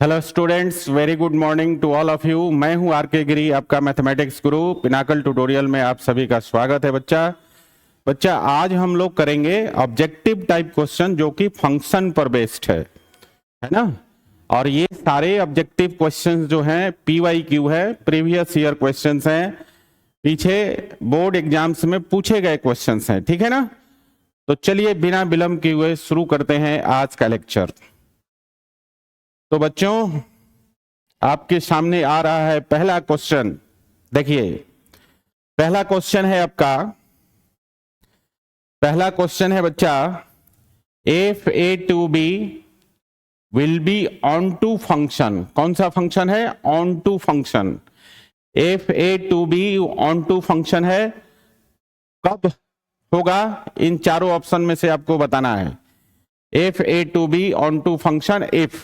Hello students, very good morning to all of you. मैं हूं are के गिरी, आपका मैथमेटिक्स गुरु। पिनाकल ट्यूटोरियल में आप सभी का स्वागत है। बच्चा आज हम लोग करेंगे ऑब्जेक्टिव टाइप क्वेश्चन जो कि फंक्शन पर बेस्ड है ना। और ये सारे ऑब्जेक्टिव क्वेश्चंस जो हैं PYQ है, प्रीवियस ईयर क्वेश्चंस हैं, पीछे बोर्ड एग्जाम्स में पूछे गए क्वेश्चंस हैं, ठीक है ना। तो चलिए बिना विलंब किए हुए शुरू करते हैं आज का लेक्चर। तो बच्चों, आपके सामने आ रहा है पहला क्वेश्चन। देखिए, पहला क्वेश्चन है आपका, पहला क्वेश्चन है बच्चा, F A to B will be onto function. कौन सा फंक्शन है? Onto function. F A to B onto function है, कब होगा? इन चारों ऑप्शन में से आपको बताना है। F A to B onto function if.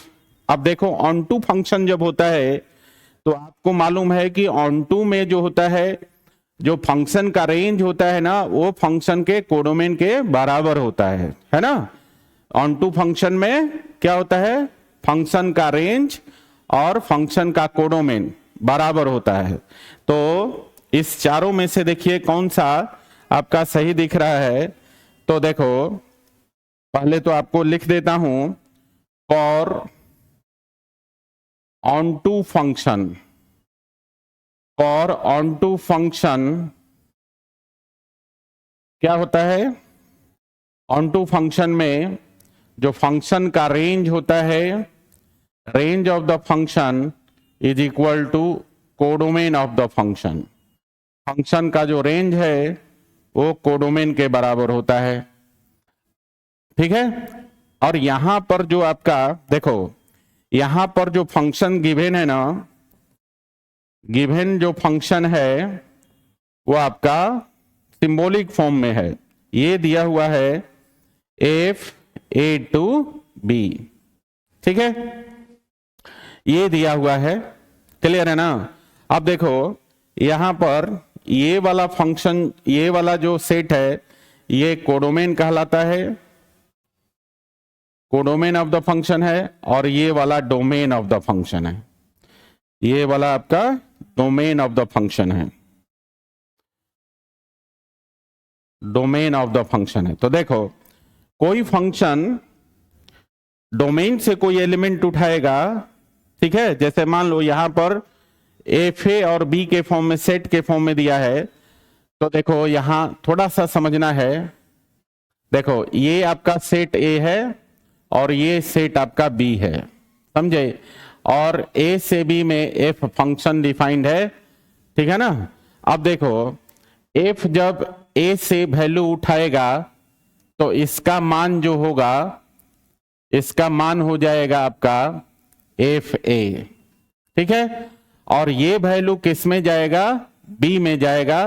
अब देखो, ऑन टू फंक्शन जब होता है तो आपको मालूम है कि ऑन टू में जो होता है, जो फंक्शन का रेंज होता है ना, वो फंक्शन के कोडोमेन के बराबर होता है ना। ऑन टू फंक्शन में क्या होता है? फंक्शन का रेंज और फंक्शन का कोडोमेन बराबर होता है। तो इस चारों में से देखिए कौन सा आपका सही दिख रहा है। तो देखो, पहले तो आपको लिख देता हूं, for onto function, for onto function क्या होता है? ऑन टू फंक्शन में जो फंक्शन का रेंज होता है, range of the function is equal to codomain of the function. Function का जो रेंज है वो कोडोमेन के बराबर होता है, ठीक है। और यहां पर जो आपका देखो, यहां पर जो फंक्शन गिवन है ना, गिवन जो फंक्शन है वो आपका सिंबॉलिक फॉर्म में है। ये दिया हुआ है एफ ए टू बी, ठीक है, ये दिया हुआ है। क्लियर है ना। अब देखो, यहां पर ये वाला फंक्शन, ये वाला जो सेट है, ये कोडोमेन कहलाता है, कोडोमेन ऑफ द फंक्शन है। और ये वाला डोमेन ऑफ द फंक्शन है, ये वाला आपका डोमेन ऑफ द फंक्शन है, डोमेन ऑफ द फंक्शन है। तो देखो, कोई फंक्शन डोमेन से कोई एलिमेंट उठाएगा, ठीक है। जैसे मान लो यहां पर एफ ए और बी के फॉर्म में, सेट के फॉर्म में दिया है। तो देखो, यहां थोड़ा सा समझना है। देखो, ये आपका सेट ए है और ये सेट आपका बी है, समझे। और ए से बी में एफ फंक्शन डिफाइंड है, ठीक है ना। अब देखो, एफ जब ए से वैल्यू उठाएगा तो इसका मान जो होगा, इसका मान हो जाएगा आपका एफ ए, ठीक है। और ये वैल्यू किस में जाएगा? बी में जाएगा।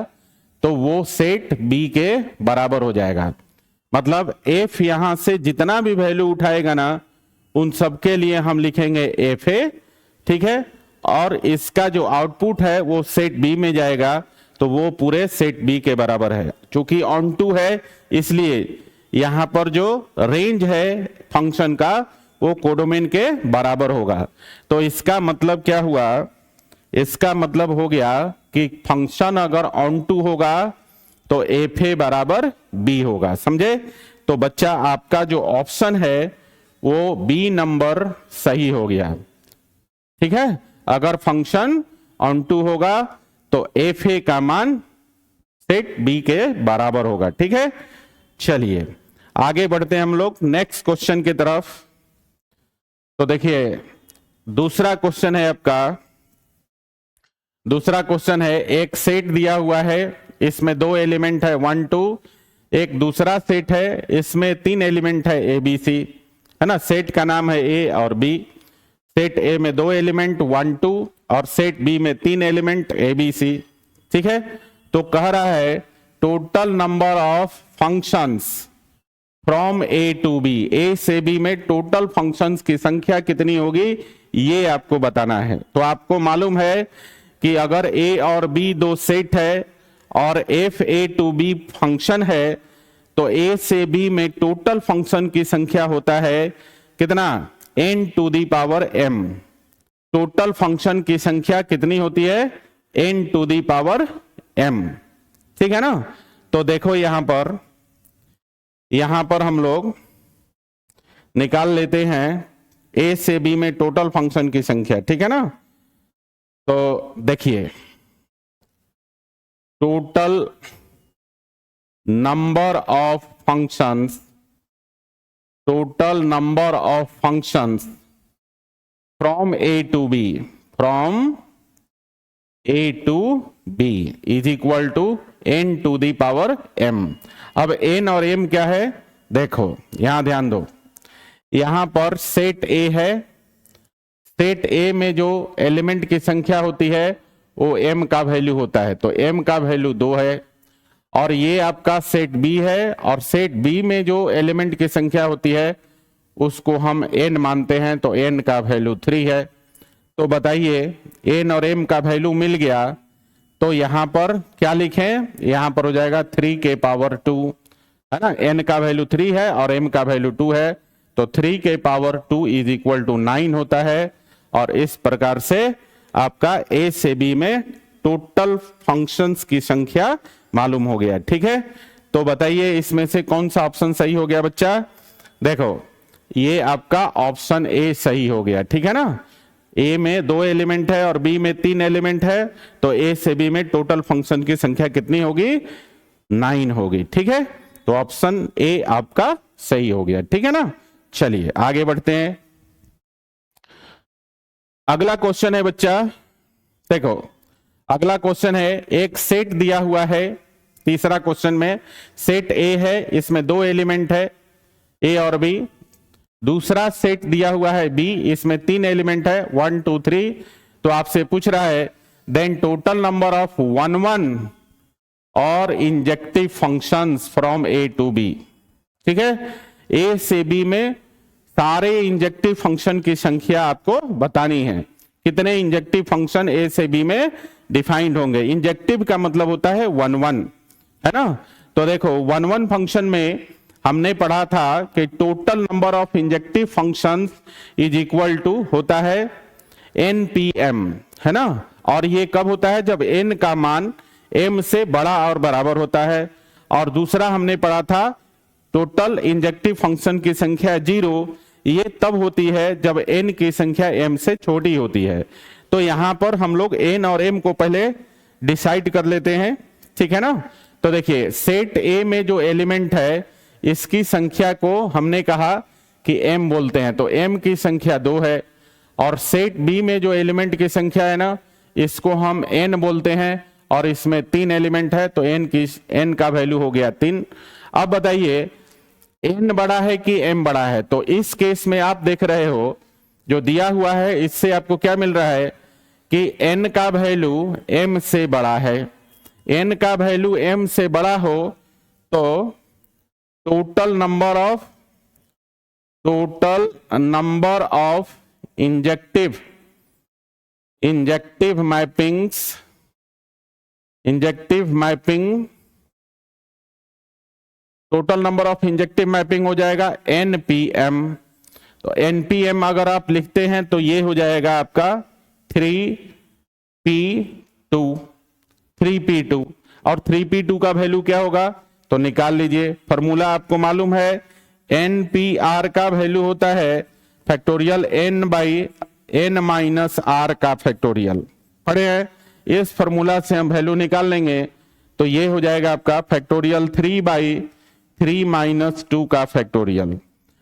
तो वो सेट बी के बराबर हो जाएगा। मतलब एफ यहां से जितना भी वैल्यू उठाएगा ना, उन सब के लिए हम लिखेंगे एफ ए, ठीक है। और इसका जो आउटपुट है वो सेट बी में जाएगा, तो वो पूरे सेट बी के बराबर है। क्योंकि ऑन टू है, इसलिए यहां पर जो रेंज है फंक्शन का वो कोडोमेन के बराबर होगा। तो इसका मतलब क्या हुआ? इसका मतलब हो गया कि फंक्शन अगर ऑन टू होगा तो एफ ए बराबर बी होगा, समझे। तो बच्चा, आपका जो ऑप्शन है वो बी नंबर सही हो गया, ठीक है। अगर फंक्शन ऑन टू होगा तो एफ ए का मान सेट बी के बराबर होगा, ठीक है। चलिए आगे बढ़ते हैं हम लोग नेक्स्ट क्वेश्चन की तरफ। तो देखिए, दूसरा क्वेश्चन है आपका, दूसरा क्वेश्चन है, एक सेट दिया हुआ है, इसमें दो एलिमेंट है 1 2। एक दूसरा सेट है, इसमें 3 एलिमेंट है ए बी सी, है ना। सेट का नाम है ए और बी। सेट ए में 2 एलिमेंट 1 2 और सेट बी में 3 एलिमेंट ए बी सी, ठीक है। तो कह रहा है total number of functions from A to B, A से बी में टोटल फंक्शंस की संख्या कितनी होगी, ये आपको बताना है। तो आपको मालूम है कि अगर ए और बी दो सेट है और F A to B function है, तो ए से बी में टोटल फंक्शन की संख्या होता है कितना? n to the power m, total function की संख्या कितनी होती है, n to the power m, ठीक है ना। तो देखो यहां पर हम लोग निकाल लेते हैं a से b में टोटल फंक्शन की संख्या, ठीक है ना। तो देखिए total number of functions, total number of functions from a to b, from a to b is equal to n to the power m। अब n और m क्या है, देखो यहां ध्यान दो, यहां पर सेट a है, सेट a में जो एलिमेंट की संख्या होती है वो m का वैल्यू होता है, तो m का वैल्यू 2 है। और ये आपका सेट b है, और सेट b में जो एलिमेंट की संख्या होती है उसको हम n मानते हैं, तो n का वैल्यू 3 है। तो बताइए n और m का वैल्यू मिल गया, तो यहां पर क्या लिखें, यहां पर हो जाएगा 3 के पावर 2, है ना। n का वैल्यू 3 है और m का वैल्यू 2 है, तो 3 के पावर 2 इज इक्वल टू 9 होता है। और इस प्रकार से आपका a से b में टोटल फंक्शंस की संख्या मालूम हो गया, ठीक है। तो बताइए इसमें से कौन सा ऑप्शन सही हो गया बच्चा, देखो ये आपका ऑप्शन ए सही हो गया, ठीक है ना। ए में 2 एलिमेंट है और बी में 3 एलिमेंट है, तो ए से बी में टोटल फंक्शन की संख्या कितनी होगी, 9 होगी, ठीक है। तो ऑप्शन ए आपका सही हो गया, ठीक है ना। चलिए आगे बढ़ते हैं। अगला क्वेश्चन है बच्चा, देखो अगला क्वेश्चन है, एक सेट दिया हुआ है, तीसरा क्वेश्चन में सेट ए है, इसमें 2 एलिमेंट है ए और बी। दूसरा सेट दिया हुआ है बी, इसमें 3 एलिमेंट है 1 2 3। तो आपसे पूछ रहा है देन टोटल नंबर ऑफ 1 1 और injective functions from A to B, ठीक है। ए से बी में सारे इंजेक्टिव फंक्शन की संख्या आपको बतानी है, कितने इंजेक्टिव फंक्शन ए से बी में डिफाइंड होंगे। इंजेक्टिव का मतलब होता है 1 1, है ना। तो देखो 1 1 फंक्शन में हमने पढ़ा था कि total number of injective functions is equal to होता है npm, है ना। और ये कब होता है, जब n का मान m से बड़ा और बराबर होता है। और दूसरा हमने पढ़ा था टोटल इंजेक्टिव फंक्शन की संख्या 0, ये तब होती है जब n की संख्या m से छोटी होती है। तो यहां पर हम लोग n और m को पहले डिसाइड कर लेते हैं, ठीक है ना। तो देखिए सेट a में जो एलिमेंट है इसकी संख्या को हमने कहा कि m बोलते हैं, तो m की संख्या 2 है। और सेट b में जो एलिमेंट की संख्या है ना इसको हम n बोलते हैं, और इसमें 3 एलिमेंट है, तो n का वैल्यू हो गया 3। अब बताइए n बड़ा है कि m बड़ा है, तो इस केस में आप देख रहे हो जो दिया हुआ है इससे आपको क्या मिल रहा है कि n का वैल्यू m से बड़ा है। n का वैल्यू m से बड़ा हो तो total number of injective mapping total number of injective mapping हो जाएगा npm। तो npm अगर आप लिखते हैं तो ये हो जाएगा आपका 3p2 और 3p2 का वैल्यू क्या होगा तो निकाल लीजिए। फॉर्मूला आपको मालूम है, npr का वैल्यू होता है factorial n by n minus r का फैक्टोरियल, पढ़े हैं। इस फॉर्मूला से हम वैल्यू निकाल लेंगे तो ये हो जाएगा आपका फैक्टोरियल 3 बाई 3 माइनस 2 का फैक्टोरियल,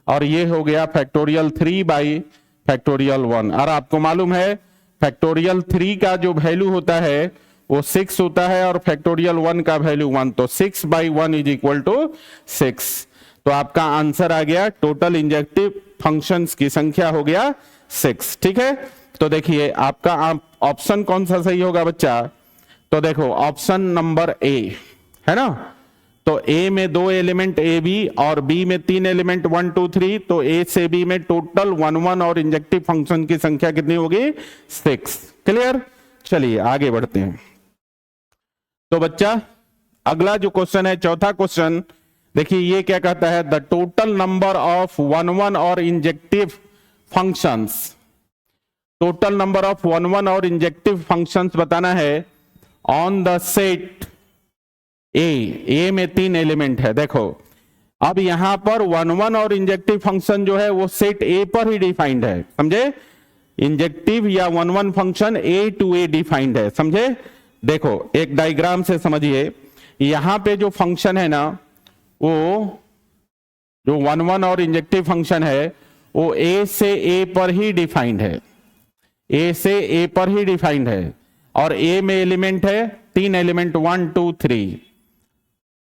और ये हो गया फैक्टोरियल 3 बाई फैक्टोरियल 1। और आपको मालूम है फैक्टोरियल 3 का जो वैल्यू होता है वो 6 होता है और फैक्टोरियल 1 का वैल्यू 1, तो 6 बाई 1 इज इक्वल टू 6। तो आपका आंसर आ गया टोटल इंजेक्टिव फंक्शंस की संख्या हो गया 6, ठीक है। तो देखिए आपका ऑप्शन कौन सा सही होगा बच्चा, तो देखो ऑप्शन नंबर ए, है ना। तो ए में 2 एलिमेंट ए बी और बी में 3 एलिमेंट 1 2 3, तो ए से बी में टोटल 1 1 और इंजेक्टिव फंक्शन की संख्या कितनी होगी 6। क्लियर, चलिए आगे बढ़ते हैं। तो बच्चा अगला जो क्वेश्चन है, चौथा क्वेश्चन, देखिए ये क्या कहता है, द टोटल नंबर ऑफ 1 1 और injective functions total number of one one और इंजेक्टिव फंक्शंस बताना है ऑन द सेट ए में 3 एलिमेंट है। देखो अब यहां पर वन वन और इंजेक्टिव फंक्शन जो है वो सेट ए पर ही डिफाइंड है, समझे? इंजेक्टिव या one one function A to A defined है, समझे? देखो एक डायग्राम से समझिए, यहां पे जो फंक्शन है ना, वो जो वन वन और इंजेक्टिव फंक्शन है वो ए से ए पर ही डिफाइंड है, ए से ए पर ही डिफाइंड है। और ए में एलिमेंट है 3 एलिमेंट 1 2 3,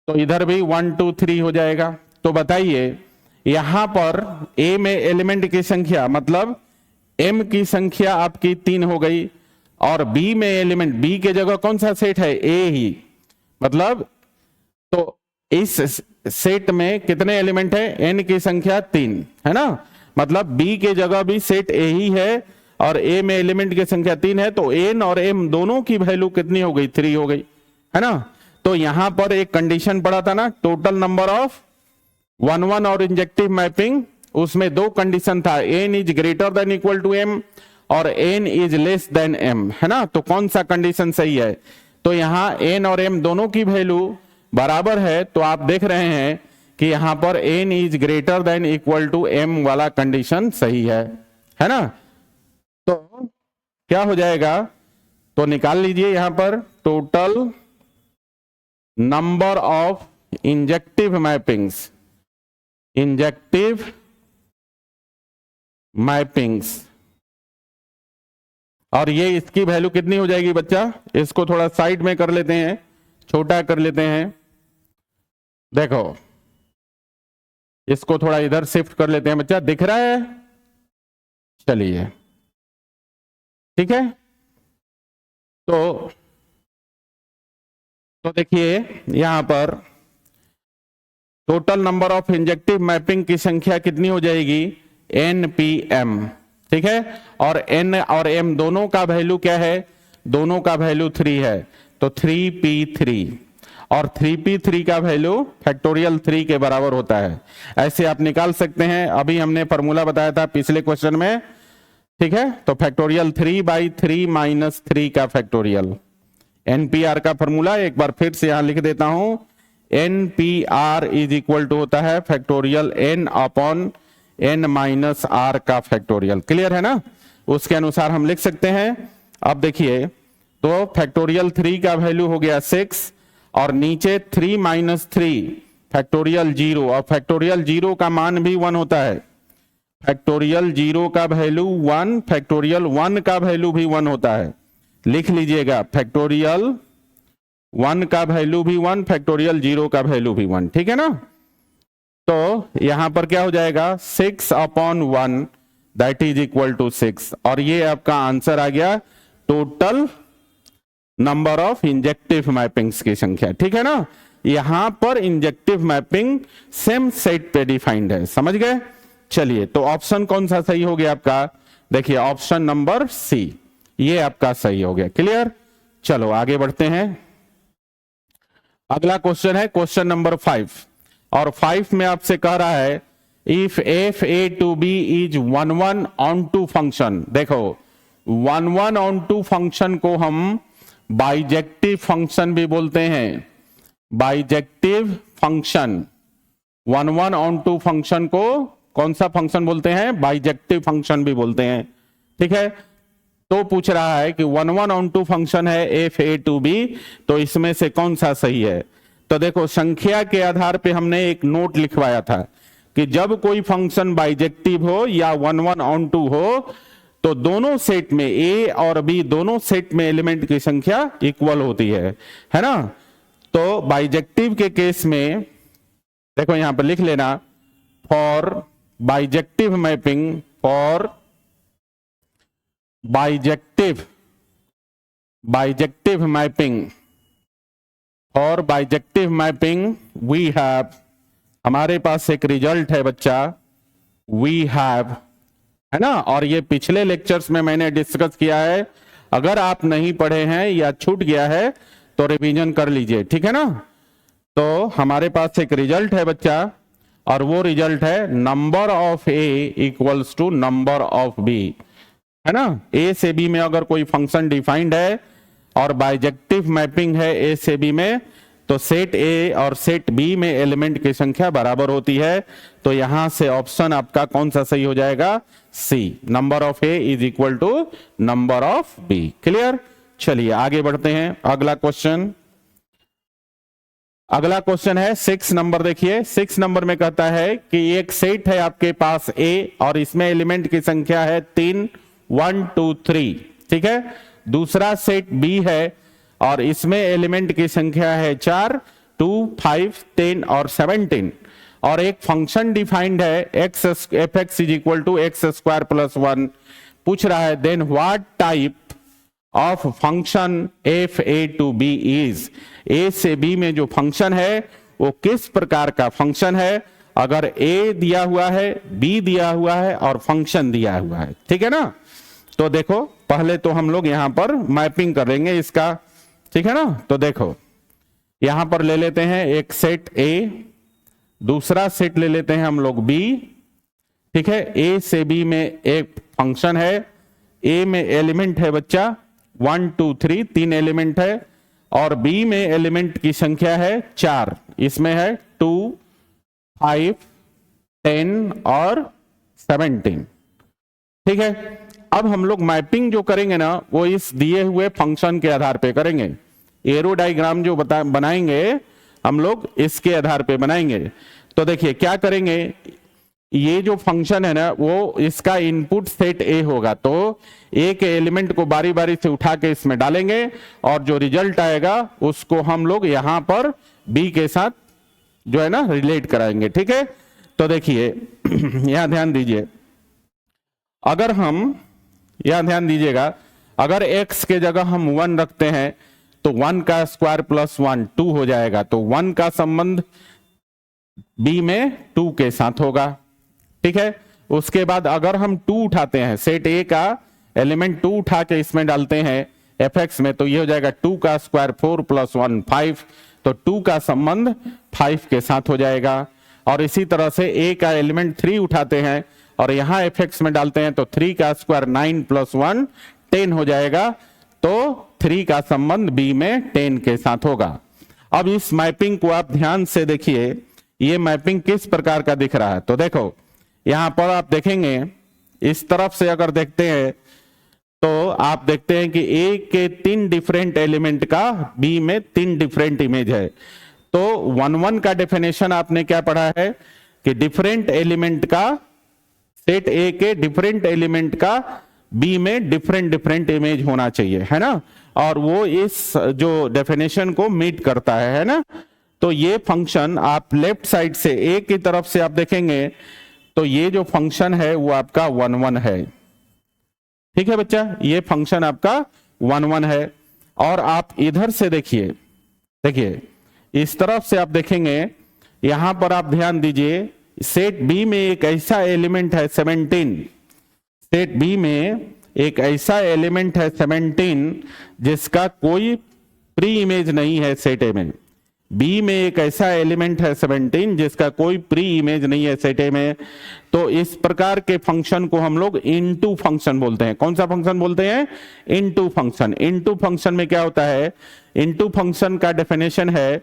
तो इधर भी 1 2 3 हो जाएगा। तो बताइए यहां पर ए में एलिमेंट की संख्या मतलब एम की संख्या आपकी 3 हो गई, और बी में एलिमेंट, बी के जगह कौन सा सेट है? ए ही, मतलब तो इस सेट में कितने एलिमेंट है? एन की संख्या 3 है ना, मतलब बी के जगह भी सेट ए ही है और ए में एलिमेंट की संख्या 3 है, तो एन और एम दोनों की वैल्यू कितनी हो गई? 3 हो गई, है ना। तो यहां पर एक कंडीशन पड़ा था ना, total number of one one और इंजेक्टिव मैपिंग, उसमें 2 कंडीशन था, N is greater than equal to M और N is less than M, है ना। तो कौन सा कंडीशन सही है? तो यहां एन और एम दोनों की वैल्यू बराबर है, तो आप देख रहे हैं कि यहां पर N is greater than equal to M वाला कंडीशन सही है ना। तो क्या हो जाएगा? तो निकाल लीजिए यहां पर total number of injective mappings, injective mappings, और ये इसकी वैल्यू कितनी हो जाएगी बच्चा? इसको थोड़ा साइड में कर लेते हैं, छोटा कर लेते हैं। देखो इसको थोड़ा इधर शिफ्ट कर लेते हैं बच्चा, दिख रहा है? चलिए ठीक है। तो देखिए यहां पर total number of injective mapping की संख्या कितनी हो जाएगी? NPM, ठीक है। और N और M दोनों का वैल्यू क्या है? दोनों का वैल्यू 3 है, तो 3P3, और 3P3 का वैल्यू फैक्टोरियल 3 के बराबर होता है। ऐसे आप निकाल सकते हैं, अभी हमने फॉर्मूला बताया था पिछले क्वेश्चन में, ठीक है। तो फैक्टोरियल 3/3 माइनस 3 का फैक्टोरियल, NPR का फॉर्मूला एक बार फिर से यहां लिख देता हूं, NPR इज इक्वल टू होता है factorial N upon N minus R का फैक्टोरियल। क्लियर है ना? उसके अनुसार हम लिख सकते हैं। अब देखिए तो फैक्टोरियल 3 का वैल्यू हो गया 6, और नीचे 3 माइनस 3 फैक्टोरियल 0, और फैक्टोरियल 0 का मान भी 1 होता है। फैक्टोरियल 0 का वैल्यू 1, फैक्टोरियल 1 का वैल्यू भी 1 होता है। लिख लीजिएगा, फैक्टोरियल 1 का वैल्यू भी 1, फैक्टोरियल 0 का वैल्यू भी 1, ठीक है ना। तो यहां पर क्या हो जाएगा? 6 upon 1 that is equal to 6, और ये आपका आंसर आ गया total number of injective mappings की संख्या, ठीक है ना। यहां पर इंजेक्टिव मैपिंग सेम सेट पे डिफाइंड है, समझ गए? चलिए, तो ऑप्शन कौन सा सही हो गया आपका? देखिए ऑप्शन नंबर सी, ये आपका सही हो गया। क्लियर? चलो आगे बढ़ते हैं। अगला क्वेश्चन है क्वेश्चन नंबर 5, और 5 में आपसे कह रहा है if F A to B is 1 1 onto function. देखो 1 1 ऑन टू फंक्शन को हम बाइजेक्टिव फंक्शन भी बोलते हैं, bijective function. 1 1 onto function को कौन सा फंक्शन बोलते हैं? बाइजेक्टिव फंक्शन भी बोलते हैं, ठीक है। तो पूछ रहा है कि 1 1 ऑन टू फंक्शन है एफ ए टू बी, तो इसमें से कौन सा सही है? तो देखो संख्या के आधार पे हमने एक नोट लिखवाया था कि जब कोई फंक्शन बाइजेक्टिव हो या 1 1 ऑन टू हो, तो दोनों सेट में ए और बी दोनों सेट में एलिमेंट की संख्या इक्वल होती है ना। तो बाइजेक्टिव के केस में देखो यहां पर लिख लेना, for bijective mapping, for bijective mapping, और बाइजेक्टिव मैपिंग वी हैव, हमारे पास एक रिजल्ट है बच्चा, वी हैव, है ना। और ये पिछले लेक्चर्स में मैंने डिस्कस किया है, अगर आप नहीं पढ़े हैं या छूट गया है तो रिवीजन कर लीजिए, ठीक है ना। तो हमारे पास एक रिजल्ट है बच्चा, और वो रिजल्ट है number of A equals to number of B, है ना। ए से बी में अगर कोई फंक्शन डिफाइंड है और बाइजेक्टिव मैपिंग है ए से बी में, तो सेट ए और सेट बी में एलिमेंट की संख्या बराबर होती है। तो यहां से ऑप्शन आपका कौन सा सही हो जाएगा, C, number of A is equal to number of B. Clear. चलिए आगे बढ़ते हैं। अगला क्वेश्चन है 6 नंबर। देखिए 6 नंबर में कहता है कि एक सेट है आपके पास ए और इसमें एलिमेंट की संख्या है 3, 1 2 3, ठीक है। दूसरा सेट बी है और इसमें एलिमेंट की संख्या है 4, 2 5 10 और 17, और एक फंक्शन डिफाइंड है F x is equal to X square plus 1। पूछ रहा है then what type of function F A to B is. A से बी में जो फंक्शन है वो किस प्रकार का फंक्शन है। अगर ए दिया हुआ है, बी दिया हुआ है और फंक्शन दिया हुआ है, ठीक है ना। तो देखो पहले तो हम लोग यहां पर मैपिंग करेंगे इसका, ठीक है ना। तो देखो यहां पर ले लेते हैं एक सेट ए, दूसरा सेट ले लेते हैं हम लोग बी, ठीक है। ए से बी में एक फंक्शन है, ए में एलिमेंट है बच्चा 1 2 3, 3 एलिमेंट है, और बी में एलिमेंट की संख्या है 4, इसमें है 2 5 10 और 17, ठीक है। अब हम लोग मैपिंग जो करेंगे ना वो इस दिए हुए फंक्शन के आधार पे करेंगे। एरो डायग्राम जो बनाएंगे हम लोग इसके आधार पे बनाएंगे। तो देखिए क्या करेंगे, ये जो फंक्शन है ना वो इसका इनपुट सेट ए होगा, तो ए के एलिमेंट को बारी बारी से उठा के इसमें डालेंगे और जो रिजल्ट आएगा उसको हम लोग यहां पर बी के साथ जो है ना रिलेट कराएंगे, ठीक है। तो देखिए यहां ध्यान दीजिए, अगर हम यहां ध्यान दीजिएगा, अगर x के जगह हम 1 रखते हैं तो 1 का स्क्वायर प्लस 1 2 हो जाएगा, तो 1 का संबंध b में 2 के साथ होगा, ठीक है। उसके बाद अगर हम 2 उठाते हैं, सेट a का एलिमेंट 2 उठा के इसमें डालते हैं fx में, तो ये हो जाएगा 2 का स्क्वायर 4 प्लस 1 5, तो 2 का संबंध 5 के साथ हो जाएगा। और इसी तरह से a का एलिमेंट 3 उठाते हैं और यहां fx में डालते हैं तो 3 का स्क्वायर 9 प्लस 1 10 हो जाएगा, तो 3 का संबंध b में 10 के साथ होगा। अब इस मैपिंग को आप ध्यान से देखिए, ये मैपिंग किस प्रकार का दिख रहा है। तो देखो यहां पर आप देखेंगे इस तरफ से अगर देखते हैं तो आप देखते हैं कि ए के 3 डिफरेंट एलिमेंट का बी में 3 डिफरेंट इमेज है। तो 1 का डेफिनेशन आपने क्या पढ़ा है कि डिफरेंट एलिमेंट का, सेट ए के डिफरेंट एलिमेंट का बी में डिफरेंट इमेज होना चाहिए, है ना। और वो इस जो डेफिनेशन को मीट करता है ना। तो ये फंक्शन आप लेफ्ट साइड से ए की तरफ से आप देखेंगे तो ये जो फंक्शन है वो आपका 1 1 है, ठीक है बच्चा, ये फंक्शन आपका 1 1 है। और आप इधर से देखिए, देखिए इस तरफ से आप देखेंगे, यहां पर आप ध्यान दीजिए, सेट बी में एक ऐसा एलिमेंट है 17, सेट बी में एक ऐसा एलिमेंट है 17 जिसका कोई प्री इमेज नहीं है सेट ए में। बी में एक ऐसा एलिमेंट है 17 जिसका कोई प्री इमेज नहीं है सेट ए में। तो इस प्रकार के फंक्शन को हम लोग इनटू फंक्शन बोलते हैं। कौन सा फंक्शन बोलते हैं? Into function. इनटू फंक्शन में क्या होता है, इनटू फंक्शन का डेफिनेशन है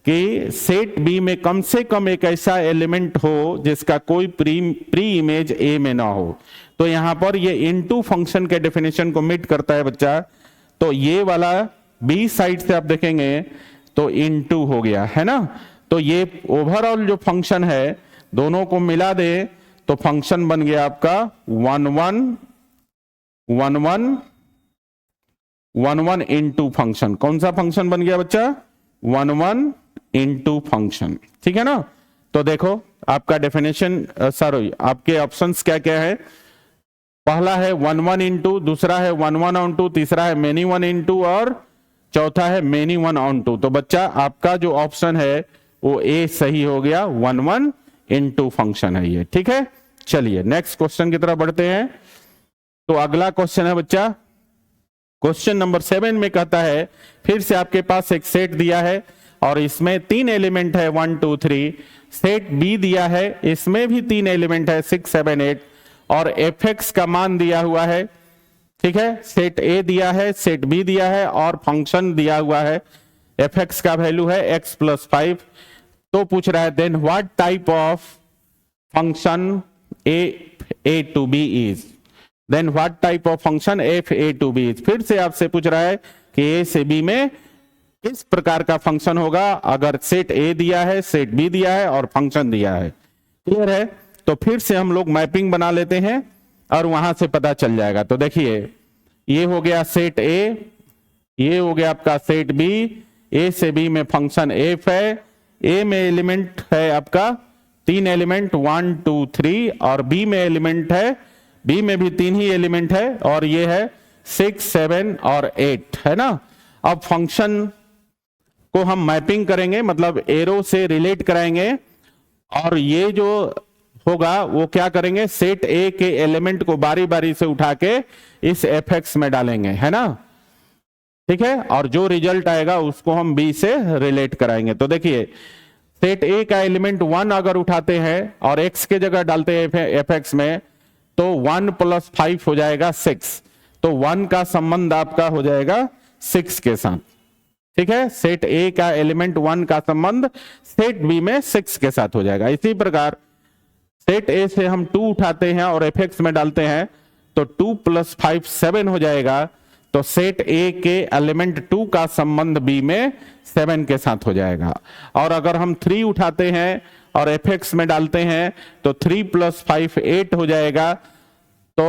कि सेट बी में कम से कम एक ऐसा एलिमेंट हो जिसका कोई प्री इमेज ए में ना हो। तो यहां पर ये इनटू फंक्शन के डेफिनेशन को मीट करता है बच्चा। तो ये वाला बी साइड से आप देखेंगे तो इनटू हो गया, है ना। तो ये ओवरऑल जो फंक्शन है दोनों को मिला दे तो फंक्शन बन गया आपका 1 1 1 1 1 1 इनटू फंक्शन। कौन सा फंक्शन बन गया बच्चा? 1 1 इनटू फंक्शन, ठीक है ना। तो देखो आपका डेफिनेशन, सॉरी आपके ऑप्शंस क्या क्या है। पहला है 1 1 इनटू, दूसरा है 1 1 ऑन टू, तीसरा है मेनी 1 इनटू और चौथा है मेनी 1 ऑन टू। तो बच्चा आपका जो ऑप्शन है वो ए सही हो गया, 1 1 इनटू फंक्शन है ये, ठीक है। चलिए नेक्स्ट क्वेश्चन की तरफ बढ़ते हैं। तो अगला क्वेश्चन है बच्चा क्वेश्चन नंबर 7 में कहता है, फिर से आपके पास एक सेट दिया है और इसमें 3 एलिमेंट है 1 2 3। सेट बी दिया है, इसमें भी 3 एलिमेंट है 6 7 8 और एफ एक्स का मान दिया हुआ है ठीक है, सेट ए दिया है, सेट बी दिया है और फंक्शन दिया हुआ है एफ एक्स का वैल्यू है एक्स प्लस 5। तो पूछ रहा है then what type of function A to B is, then what type of function F A to B is. फिर से आपसे पूछ रहा है कि ए से बी में किस प्रकार का फंक्शन होगा अगर सेट ए दिया है, सेट बी दिया है और फंक्शन दिया है। क्लियर है? तो फिर से हम लोग मैपिंग बना लेते हैं और वहां से पता चल जाएगा। तो देखिए ये हो गया सेट ए, ये हो गया आपका सेट बी, ए से बी में फंक्शन एफ है, ए में एलिमेंट है आपका 3 एलिमेंट 1 2 3 और बी में एलिमेंट है, बी में भी 3 ही एलिमेंट है और ये है 6 7 और 8 है ना। अब फंक्शन को हम मैपिंग करेंगे, मतलब एरो से रिलेट कराएंगे और ये जो होगा वो क्या करेंगे, सेट ए के एलिमेंट को बारी बारी से उठा के इस एफ एक्स में डालेंगे, है ना। ठीक है, और जो रिजल्ट आएगा उसको हम बी से रिलेट कराएंगे। तो देखिए सेट ए का एलिमेंट 1 अगर उठाते हैं और एक्स के जगह डालते हैं एफ एक्स में तो 1 + 5 हो जाएगा 6। तो 1 का संबंध आपका हो जाएगा 6 के साथ। ठीक है, सेट ए का एलिमेंट 1 का संबंध सेट बी में 6 के साथ हो जाएगा। इसी प्रकार सेट ए से हम 2 उठाते हैं और एफ एक्स में डालते हैं तो 2 + 5 7 हो जाएगा। तो सेट ए के एलिमेंट 2 का संबंध बी में 7 के साथ हो जाएगा। और अगर हम 3 उठाते हैं और एफ एक्स में डालते हैं तो 3 + 5 8 हो जाएगा। तो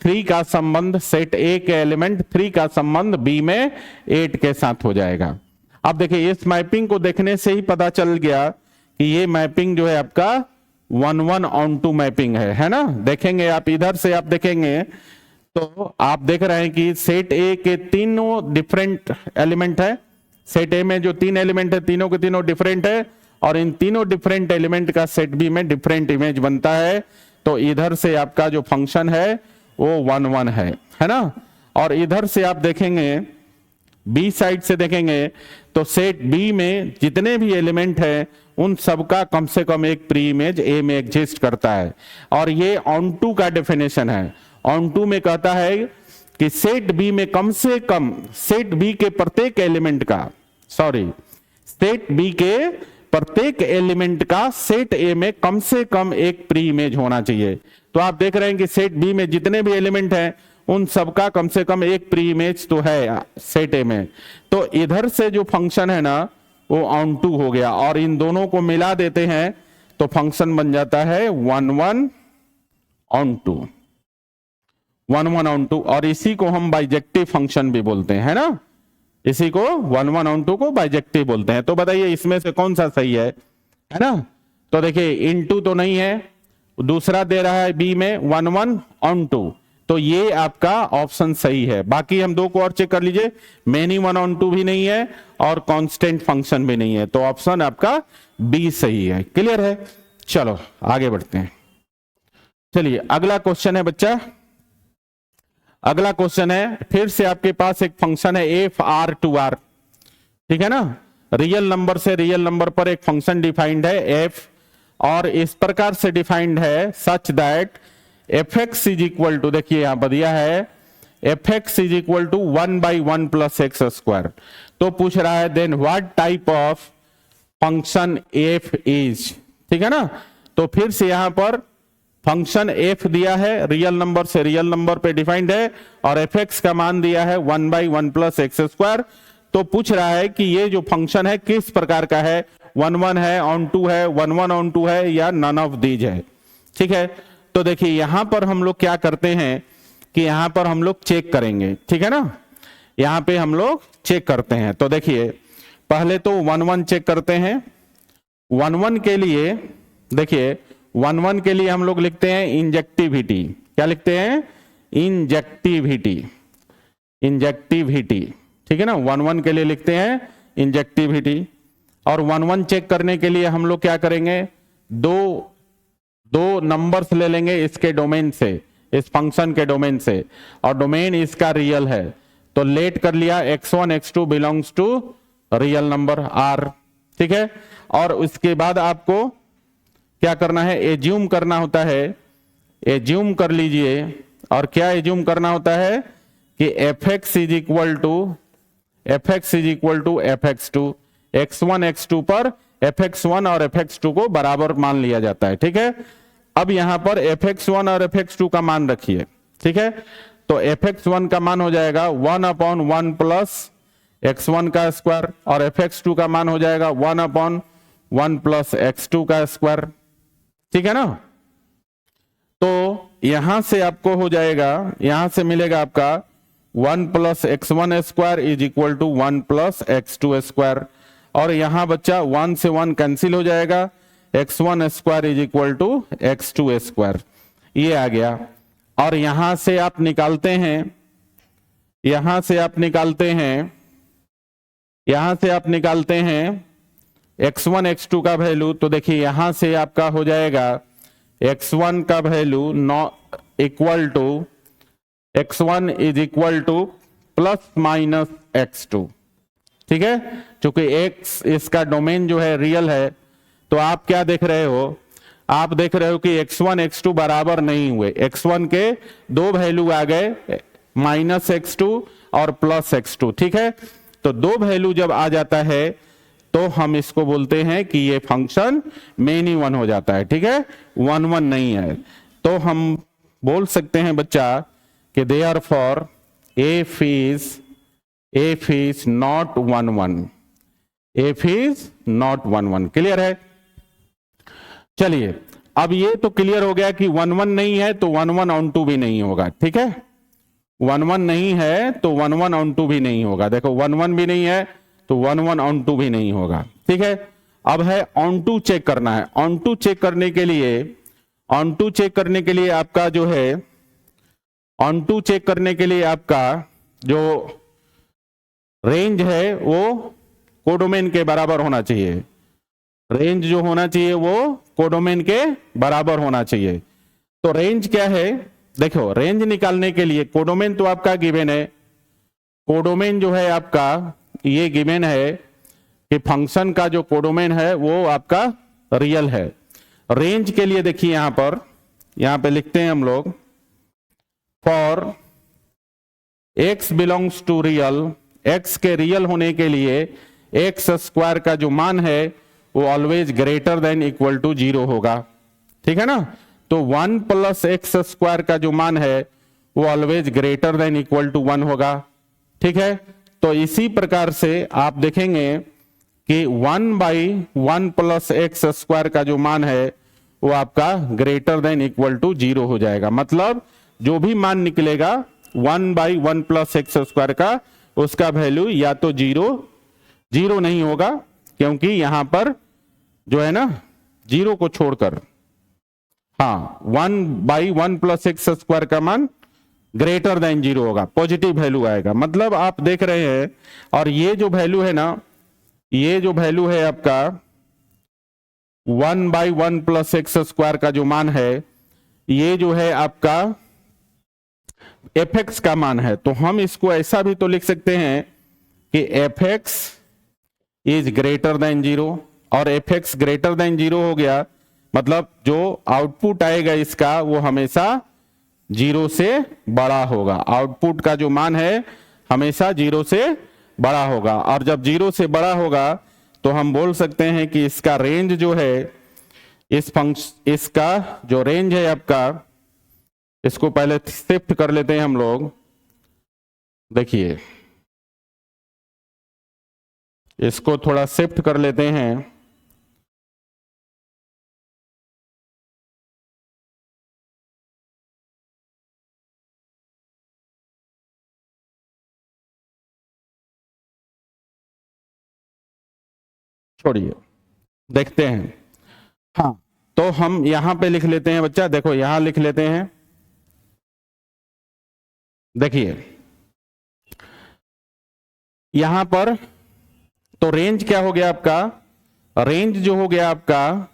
3 का संबंध सेट ए के एलिमेंट 3 का संबंध बी में 8 के साथ हो जाएगा। अब देखिए इस मैपिंग को देखने से ही पता चल गया कि ये मैपिंग जो है आपका 1 on 2 मैपिंग है ना। देखेंगे आप, इधर से आप देखेंगे तो आप देख रहे हैं कि सेट ए के तीनों डिफरेंट एलिमेंट है, सेट ए में जो 3 एलिमेंट है तीनों के तीनों डिफरेंट है और इन तीनों डिफरेंट एलिमेंट का सेट बी में डिफरेंट इमेज बनता है। तो इधर से आपका जो फंक्शन है वो 1 1 है ना। और इधर से आप देखेंगे बी साइड से देखेंगे तो सेट बी में जितने भी एलिमेंट है उन सबका कम से कम एक प्री इमेज ए में एग्जिस्ट करता है। और ये ऑन टू का डेफिनेशन है। ऑन टू में कहता है कि सेट बी में कम से कम सेट बी के प्रत्येक एलिमेंट का सेट बी के प्रत्येक एलिमेंट का सेट ए में कम से कम एक प्री इमेज होना चाहिए। तो आप देख रहे हैं कि सेट बी में जितने भी एलिमेंट हैं उन सबका कम से कम एक प्री इमेज तो है सेट ए में। तो इधर से जो फंक्शन है ना वो ऑन टू हो गया और इन दोनों को मिला देते हैं तो फंक्शन बन जाता है 1 1 on 2, 1 1 on 2। और इसी को हम बाइजेक्टिव फंक्शन भी बोलते हैं, है ना। इसी को 1 1 on 2 को बाइजेक्टिव बोलते हैं। तो बताइए इसमें से कौन सा सही है ना। तो देखिए इनटू तो नहीं है, दूसरा दे रहा है बी में 1 1 on 2, तो ये आपका ऑप्शन सही है। बाकी हम 2 को और चेक कर लीजिए, मेनी 1 on 2 भी नहीं है और कांस्टेंट फंक्शन भी नहीं है। तो ऑप्शन आपका बी सही है। क्लियर है? चलो आगे बढ़ते हैं। चलिए अगला क्वेश्चन है बच्चा, अगला क्वेश्चन है फिर से आपके पास एक फंक्शन है एफ आर टू आर। ठीक है ना, रियल नंबर से रियल नंबर पर एक फंक्शन डिफाइंड है एफ और इस प्रकार से डिफाइंड है such that f x is equal to, देखिए यहां पर दिया है F x is equal to 1/1 + x²। तो पूछ रहा है then what type of function f is. ठीक है ना, तो फिर से यहां पर फंक्शन एफ दिया है, रियल नंबर से रियल नंबर पे डिफाइंड है और एफ एक्स का मान दिया है 1/1 + x²। तो पूछ रहा है कि ये जो फंक्शन है किस प्रकार का है, 1 1 है, on 2 है, 1 1 on 2 है या नन ऑफ दीज है। ठीक है, तो देखिए यहां पर हम लोग क्या करते हैं कि यहां पर हम लोग चेक करेंगे। ठीक है ना, यहां पे हम लोग चेक करते हैं। तो देखिए पहले तो 1 1 चेक करते हैं। 1 1 के लिए देखिए 1 1 के लिए हम लोग लिखते हैं इंजेक्टिविटी। क्या लिखते हैं? Injectivity, injectivity. ठीक है ना, 1 1 के लिए लिखते हैं इंजेक्टिविटी। और 1 1 चेक करने के लिए हम लोग क्या करेंगे, दो नंबर्स ले लेंगे इसके डोमेन से, इस फंक्शन के डोमेन से, और डोमेन इसका रियल है तो लेट कर लिया x1 x2 belongs to real number r। ठीक है, और उसके बाद आपको क्या करना है, एज्यूम करना होता है। एज्यूम कर लीजिए, और क्या एज्यूम करना होता है कि fx is equal to fx2, x1 x2 पर fx1 और fx2 को बराबर मान लिया जाता है। ठीक है, अब यहां पर fx1 और fx2 का मान रखिए। ठीक है, तो fx1 का मान हो जाएगा 1/1 प्लस x1 का स्क्वायर और fx2 का मान हो जाएगा 1/1 प्लस x2 का स्क्वायर। ठीक है ना, तो यहां से आपको हो जाएगा, यहां से मिलेगा आपका 1 plus x1 square is equal to 1 plus x2 square, और यहां बच्चा 1 से 1 कैंसिल हो जाएगा, x1 square is equal to x2 square, ये आ गया। और यहां से आप निकालते हैं, यहां से आप निकालते हैं x1 x2 का वैल्यू, तो देखिए यहां से आपका हो जाएगा x1 का value equal to x1 is equal to plus minus x2। ठीक है, क्योंकि x इसका डोमेन जो है रियल है, तो आप क्या देख रहे हो, आप देख रहे हो कि x1 x2 बराबर नहीं हुए, x1 के दो वैल्यू आ गए, माइनस x2 और प्लस x2। ठीक है, तो दो वैल्यू जब आ जाता है तो हम इसको बोलते हैं कि ये फंक्शन मेनी वन हो जाता है। ठीक है, 1 1 नहीं है, तो हम बोल सकते हैं बच्चा कि therefore f is not 1 1, f is not 1 1। Clear है? चलिए, अब ये तो क्लियर हो गया कि 1 1 नहीं है तो 1 1 ऑन 2 भी नहीं होगा। ठीक है, 1 1 नहीं है तो 1 1 ऑन 2 भी नहीं होगा। देखो 1 1 भी नहीं है तो 1 1 ऑन 2 भी नहीं होगा। ठीक है, अब है ऑन 2 चेक करना है। ऑन 2 चेक करने के लिए आपका जो है, ऑन 2 चेक करने के लिए आपका जो रेंज है वो कोडोमेन के बराबर होना चाहिए। रेंज जो होना चाहिए वो कोडोमेन के बराबर होना चाहिए। तो रेंज क्या है, देखो रेंज निकालने के लिए कोडोमेन तो आपका गिवन है, कोडोमेन जो है आपका ये गिवन है कि फंक्शन का जो कोडोमेन है वो आपका रियल है। रेंज के लिए देखिए यहां पे लिखते हैं हम लोग, for x belongs to real, x के रियल होने के लिए x स्क्वायर का जो मान है वो always greater than equal to 0 होगा। ठीक है ना, तो 1 प्लस x स्क्वायर का जो मान है वो always greater than equal to 1 होगा। ठीक है, तो इसी प्रकार से आप देखेंगे कि 1/1 प्लस x स्क्वायर का जो मान है वो आपका ग्रेटर देन इक्वल टू 0 हो जाएगा। मतलब जो भी मान निकलेगा 1/1 प्लस x स्क्वायर का, उसका वैल्यू या तो 0 नहीं होगा, क्योंकि यहां पर जो है ना 0 को छोड़कर, हाँ 1/1 प्लस x स्क्वायर का मान ग्रेटर देन 0 होगा, पॉजिटिव वैल्यू आएगा। मतलब आप देख रहे हैं, और ये जो वैल्यू है ना, ये जो वैल्यू है आपका 1/1 प्लस x स्क्वायर का जो मान है, ये जो है आपका fx का मान है। तो हम इसको ऐसा भी तो लिख सकते हैं कि fx इज ग्रेटर देन 0, और fx ग्रेटर देन 0 हो गया, मतलब जो आउटपुट आएगा इसका वो हमेशा 0 से बड़ा होगा। आउटपुट का जो मान है हमेशा 0 से बड़ा होगा, और जब 0 से बड़ा होगा तो हम बोल सकते हैं कि इसका रेंज जो है, इसका जो रेंज है आपका, इसको पहले शिफ्ट कर लेते हैं हम लोग। देखिए इसको थोड़ा शिफ्ट कर लेते हैं, छोड़िए देखते हैं। हाँ, तो हम यहां पे लिख लेते हैं बच्चा, देखो यहां लिख लेते हैं। देखिए यहां पर तो रेंज क्या हो गया आपका, रेंज जो हो गया आपका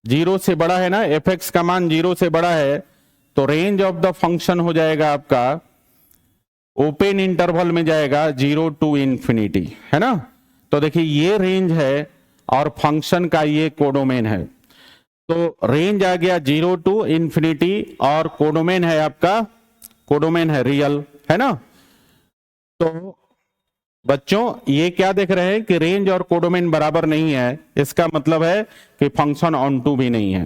0 से बड़ा है ना, fx का मान 0 से बड़ा है, तो रेंज ऑफ द फंक्शन हो जाएगा आपका ओपन इंटरवल में जाएगा 0 टू इंफिनिटी, है ना। तो देखिए ये रेंज है और फंक्शन का ये कोडोमेन है। तो रेंज आ गया 0 टू इंफिनिटी और कोडोमेन है आपका, कोडोमेन है रियल। है ना। तो बच्चों ये क्या देख रहे हैं कि रेंज और कोडोमेन बराबर नहीं है, इसका मतलब है कि फंक्शन ऑन टू भी नहीं है।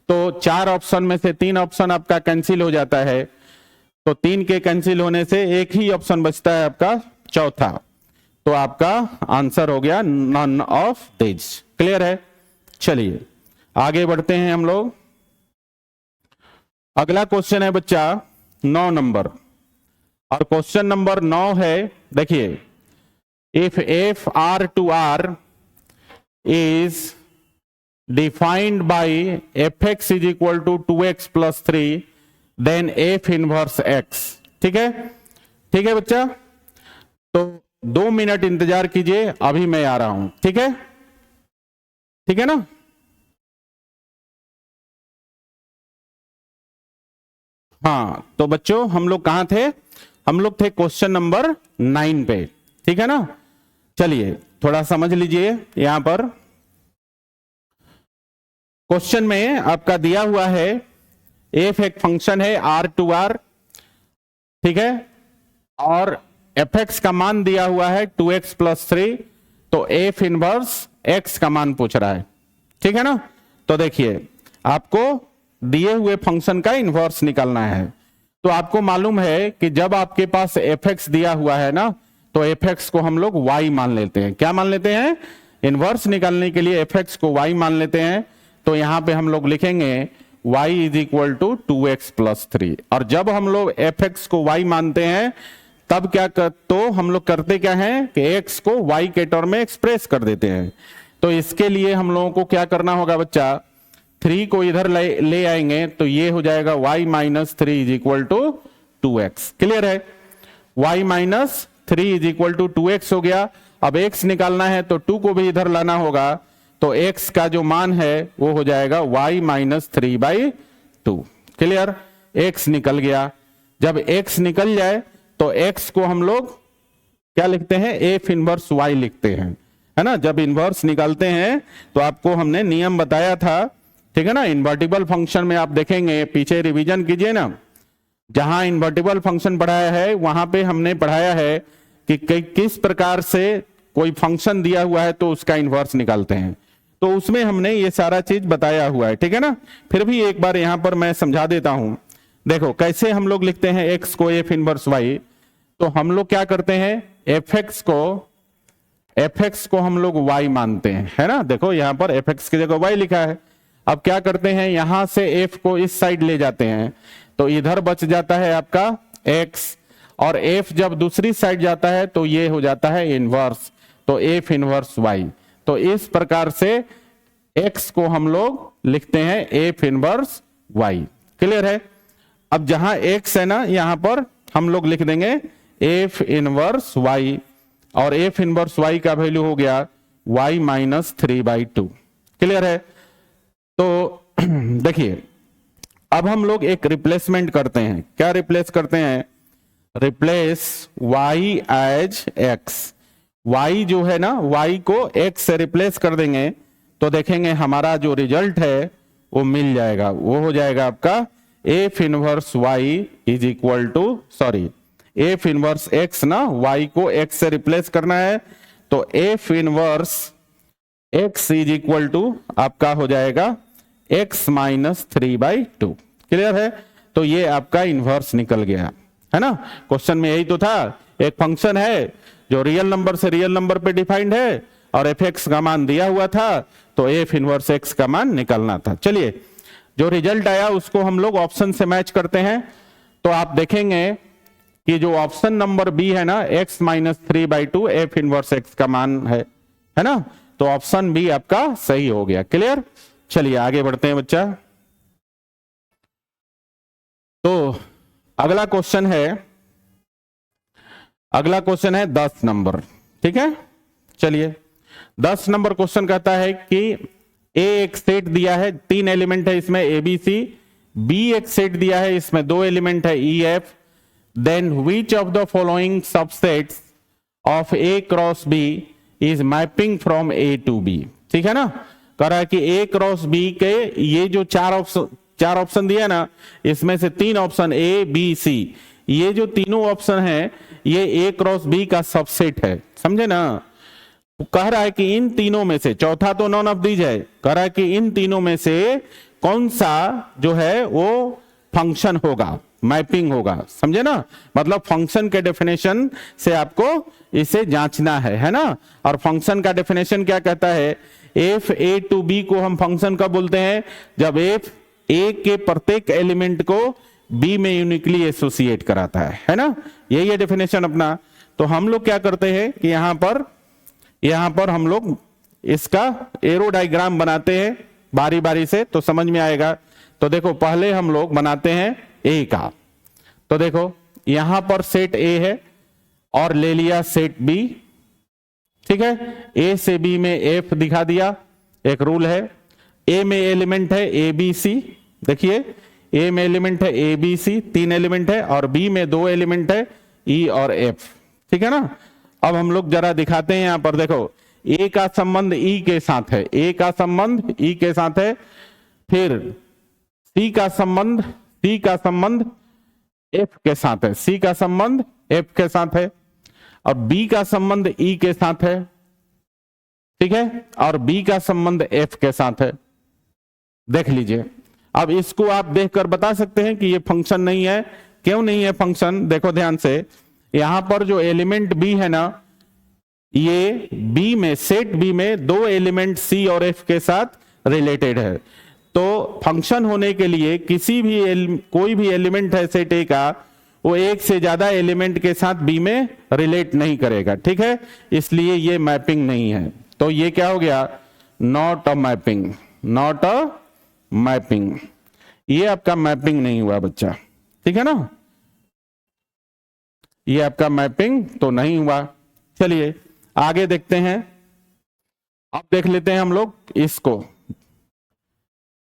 तो 4 ऑप्शन में से 3 ऑप्शन आपका कैंसिल हो जाता है, तो 3 के कैंसिल होने से एक ही ऑप्शन बचता है आपका चौथा, तो आपका आंसर हो गया नन ऑफ दिस। क्लियर है। चलिए आगे बढ़ते हैं हम लोग। अगला क्वेश्चन है बच्चा 9 नंबर, और क्वेश्चन नंबर 9 है, देखिए, if f R to R is defined by f x is equal to 2x plus 3 then F inverse x. ठीक है, ठीक है बच्चा। तो 2 मिनट इंतजार कीजिए, अभी मैं आ रहा हूं। ठीक है, ठीक है ना। हाँ, तो बच्चों हम लोग कहां थे, हम लोग थे क्वेश्चन नंबर 9 पे। ठीक है ना। चलिए थोड़ा समझ लीजिए, यहां पर क्वेश्चन में आपका दिया हुआ है एफ एक फंक्शन है आर टू आर, ठीक है, और एफ एक्स का मान दिया हुआ है 2x प्लस 3, तो एफ इनवर्स एक्स का मान पूछ रहा है। ठीक है ना। तो देखिए आपको दिए हुए फंक्शन का इनवर्स निकालना है। तो आपको मालूम है कि जब आपके पास एफ एक्स दिया हुआ है ना, तो एफ एक्स को हम लोग y मान लेते हैं। क्या मान लेते हैं, इनवर्स निकालने के लिए एफ एक्स को y मान लेते हैं। तो यहां पे हम लोग लिखेंगे y is equal to 2x plus 3, और जब हम लोग एफ एक्स को y मानते हैं तब क्या तो हम लोग करते क्या है कि x को y के टर्म में एक्सप्रेस कर देते हैं। तो इसके लिए हम लोगों को क्या करना होगा बच्चा, 3 को इधर ले आएंगे, तो ये हो जाएगा y minus 3 is equal to 2x। Clear है। y minus 3 is equal to 2x हो गया। अब x निकालना है तो 2 को भी इधर लाना होगा, तो x का जो मान है वो हो जाएगा y माइनस 3/2। क्लियर, x निकल गया। जब x निकल जाए तो x को हम लोग क्या लिखते हैं, एफ इनवर्स y लिखते हैं, है ना। जब इनवर्स निकालते हैं तो आपको हमने नियम बताया था, ठीक है ना। इन्वर्टिबल फंक्शन में आप देखेंगे, पीछे रिवीजन कीजिए ना, जहां इन्वर्टिबल फंक्शन पढ़ाया है वहां पे हमने पढ़ाया है कि किस प्रकार से कोई फंक्शन दिया हुआ है तो उसका इन्वर्स निकालते हैं। तो उसमें हमने ये सारा चीज बताया हुआ है, ठीक है ना। फिर भी एक बार यहां पर मैं समझा देता हूं। देखो कैसे हम लोग लिखते हैं एक्स को एफ इनवर्स वाई। तो हम लोग क्या करते हैं, एफ एक्स को हम लोग वाई मानते हैं, है ना। देखो यहां पर एफ एक्स की जगह वाई लिखा है। अब क्या करते हैं, यहां से एफ को इस साइड ले जाते हैं, तो इधर बच जाता है आपका एक्स, और एफ जब दूसरी साइड जाता है तो ये हो जाता है इनवर्स, तो एफ इनवर्स वाई। तो इस प्रकार से एक्स को हम लोग लिखते हैं एफ इनवर्स वाई। क्लियर है। अब जहां एक्स है ना, यहां पर हम लोग लिख देंगे एफ इनवर्स वाई, और एफ इनवर्स वाई का वैल्यू हो गया वाई माइनस 3/2। क्लियर है। तो देखिए अब हम लोग एक रिप्लेसमेंट करते हैं। क्या रिप्लेस करते हैं, replace y as x। y जो है ना, y को x से रिप्लेस कर देंगे, तो देखेंगे हमारा जो रिजल्ट है वो मिल जाएगा। वो हो जाएगा आपका f inverse y is equal to, sorry, f inverse x ना, y को x से रिप्लेस करना है, तो f inverse x is equal to आपका हो जाएगा x माइनस 3/2। क्लियर है। तो ये आपका इनवर्स निकल गया, है ना। क्वेश्चन में यही तो था, एक फंक्शन है जो रियल नंबर से रियल नंबर पे डिफाइंड है, और एफ एक्स का मान दिया हुआ था, तो एफ इनवर्स एक्स का मान निकालना था। चलिए जो रिजल्ट आया उसको हम लोग ऑप्शन से मैच करते हैं। तो आप देखेंगे कि जो ऑप्शन नंबर बी है ना, x minus 3/2 F inverse x का मान है ना। तो ऑप्शन बी आपका सही हो गया। क्लियर। चलिए आगे बढ़ते हैं बच्चा। तो अगला क्वेश्चन है 10 नंबर, ठीक है। चलिए 10 नंबर क्वेश्चन कहता है कि ए एक सेट दिया है, 3 एलिमेंट है इसमें ए बी सी, बी एक सेट दिया है, इसमें 2 एलिमेंट है E F, then which of the following subsets of A cross B is mapping from A to B. ठीक है ना। कह रहा है कि ए क्रॉस बी के ये जो चार ऑप्शन दिया ना, इसमें से 3 ऑप्शन ए बी सी, ये जो तीनों ऑप्शन है ये ए क्रॉस बी का सबसेट है, समझे ना। कह रहा है कि इन तीनों में से, चौथा तो नॉन ऑफ दीज है, कह रहा है कि इन तीनों में से कौन सा जो है वो फंक्शन होगा, मैपिंग होगा, समझे ना। मतलब फंक्शन के डेफिनेशन से आपको इसे जांचना है ना। और फंक्शन का डेफिनेशन क्या कहता है, एफ ए टू बी को हम फंक्शन कब बोलते हैं, जब एफ ए के प्रत्येक एलिमेंट को बी में यूनिकली एसोसिएट कराता है ना। यही है डेफिनेशन अपना। तो हम लोग क्या करते हैं कि यहां पर हम लोग इसका एरो डायग्राम बनाते हैं बारी बारी से, तो समझ में आएगा। तो देखो पहले हम लोग बनाते हैं ए का। तो देखो यहां पर सेट ए है और ले लिया सेट बी, ठीक है। ए से बी में एफ दिखा दिया, एक रूल है। ए में एलिमेंट है ए बी सी, देखिए ए में एलिमेंट है ए बी सी, 3 एलिमेंट है, और बी में 2 एलिमेंट है ई और एफ, ठीक है ना। अब हम लोग जरा दिखाते हैं यहां पर, देखो ए का संबंध ई के साथ है, ए का संबंध ई के साथ है, फिर सी का संबंध एफ के साथ है, सी का संबंध एफ के साथ है, और बी का संबंध ई के साथ है, ठीक है, और बी का संबंध एफ के साथ है। देख लीजिए। अब इसको आप देखकर बता सकते हैं कि ये फंक्शन नहीं है। क्यों नहीं है फंक्शन, देखो ध्यान से, यहां पर जो एलिमेंट बी है ना, ये बी में, सेट बी में 2 एलिमेंट सी और एफ के साथ रिलेटेड है। तो फंक्शन होने के लिए कोई भी एलिमेंट है सेट ए का, वो एक से ज्यादा एलिमेंट के साथ बी में रिलेट नहीं करेगा, ठीक है। इसलिए ये मैपिंग नहीं है। तो ये क्या हो गया, not a mapping, not a mapping. ये आपका मैपिंग नहीं हुआ बच्चा, ठीक है ना। ये आपका मैपिंग तो नहीं हुआ। चलिए आगे देखते हैं। अब देख लेते हैं हम लोग इसको,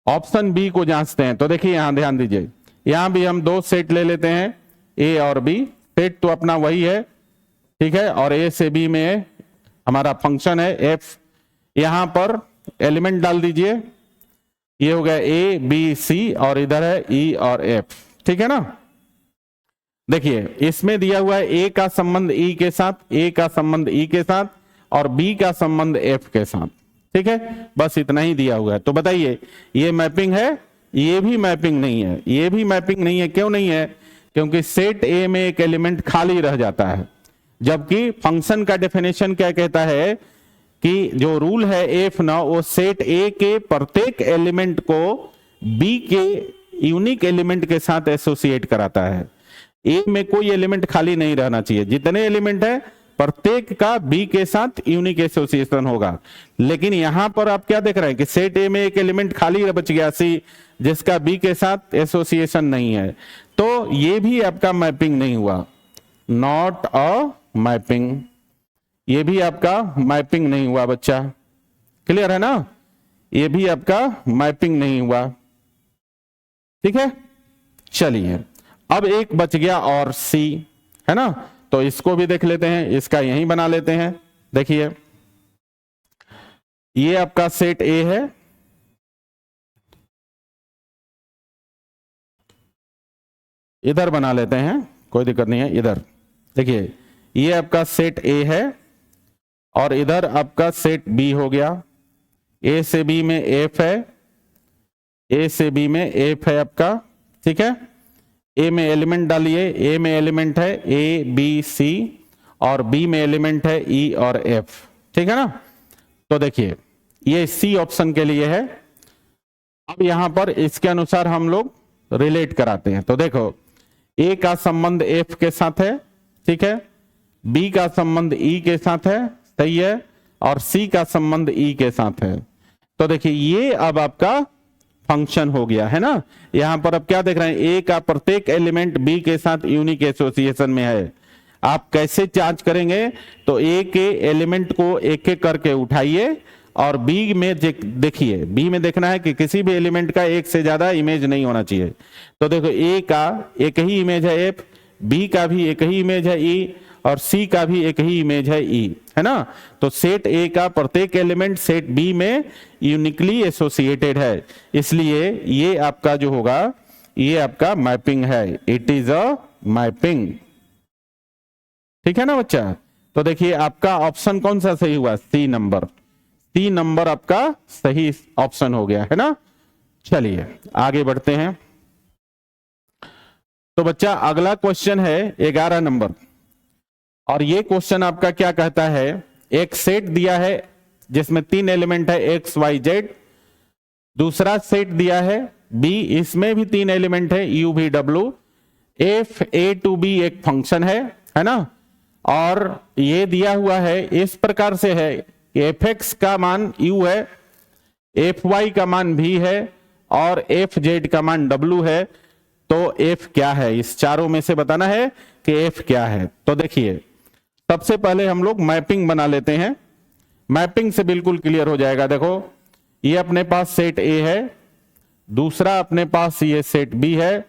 ऑप्शन बी को जांचते हैं। तो देखिए यहां ध्यान दीजिए, यहां भी हम 2 सेट ले लेते हैं, ए और बी। सेट तो अपना वही है, ठीक है, और ए से बी में हमारा फंक्शन है एफ। यहां पर एलिमेंट डाल दीजिए, ये हो गया ए बी सी, और इधर है ई और एफ, ठीक है ना। देखिए इसमें दिया हुआ है ए का संबंध ई के साथ, ए का संबंध ई के साथ, और बी का संबंध एफ के साथ, ठीक है, बस इतना ही दिया हुआ है। तो बताइए ये मैपिंग है, ये भी मैपिंग नहीं है, ये भी मैपिंग नहीं है। क्यों नहीं है, क्योंकि सेट ए में एक एलिमेंट खाली रह जाता है, जबकि फंक्शन का डेफिनेशन क्या कहता है कि जो रूल है एफ ना, वो सेट ए के प्रत्येक एलिमेंट को बी के यूनिक एलिमेंट के साथ एसोसिएट कराता है। ए में कोई एलिमेंट खाली नहीं रहना चाहिए, जितने एलिमेंट है प्रत्येक का बी के साथ यूनिक एसोसिएशन होगा। लेकिन यहां पर आप क्या देख रहे हैं कि सेट ए में एक एलिमेंट खाली बच गया सी, जिसका बी के साथ एसोसिएशन नहीं है। तो ये भी आपका मैपिंग नहीं हुआ, नॉट अ मैपिंग। ये भी आपका मैपिंग नहीं हुआ बच्चा, क्लियर है ना। ये भी आपका मैपिंग नहीं हुआ, ठीक है। चलिए अब एक बच गया और सी, है ना। तो इसको भी देख लेते हैं, इसका यहीं बना लेते हैं। देखिए ये आपका सेट ए है, इधर बना लेते हैं, कोई दिक्कत नहीं है। इधर देखिए ये आपका सेट ए है, और इधर आपका सेट बी हो गया। ए से बी में एफ है, ए से बी में एफ है आपका, ठीक है। ए में एलिमेंट डालिए, ए में एलिमेंट है ए बी सी, और बी में एलिमेंट है ई और एफ, ठीक है ना। तो देखिए ये सी ऑप्शन के लिए है। अब यहां पर इसके अनुसार हम लोग रिलेट कराते हैं। तो देखो ए का संबंध एफ के साथ है, ठीक है, बी का संबंध ई के साथ है, सही है, और सी का संबंध ई के साथ है। तो देखिए ये अब आपका फंक्शन हो गया, है ना। यहां पर अब क्या देख रहे हैं, ए का प्रत्येक एलिमेंट बी के साथ यूनिक एसोसिएशन में है। आप कैसे जांच करेंगे, तो ए के एलिमेंट को एक एक करके उठाइए, और बी में देखिए, बी में देखना है कि किसी भी एलिमेंट का एक से ज्यादा इमेज नहीं होना चाहिए। तो देखो ए का एक ही इमेज है एफ, बी का भी एक ही इमेज है ई, और सी का भी एक ही इमेज है ई, है ना। तो सेट ए का प्रत्येक एलिमेंट सेट बी में यूनिकली एसोसिएटेड है। इसलिए ये आपका जो होगा, ये आपका मैपिंग है, इट इज अ मैपिंग। ठीक है ना बच्चा? तो देखिए आपका ऑप्शन कौन सा सही हुआ? सी नंबर। सी नंबर आपका सही ऑप्शन हो गया है ना। चलिए आगे बढ़ते हैं। तो बच्चा अगला क्वेश्चन है 11 नंबर, और ये क्वेश्चन आपका क्या कहता है, एक सेट दिया है जिसमें 3 एलिमेंट है एक्स वाई जेड, दूसरा सेट दिया है बी, इसमें भी 3 एलिमेंट है U V W, F A to B एक फंक्शन है ना, और ये दिया हुआ है इस प्रकार से है कि एफ एक्स का मान यू है, एफ वाई का मान भी है और एफ जेड का मान डब्ल्यू है। तो एफ क्या है? इस चारों में से बताना है कि एफ क्या है। तो देखिए सबसे पहले हम लोग मैपिंग बना लेते हैं, मैपिंग से बिल्कुल क्लियर हो जाएगा। देखो ये अपने पास सेट ए है, दूसरा अपने पास ये सेट बी है,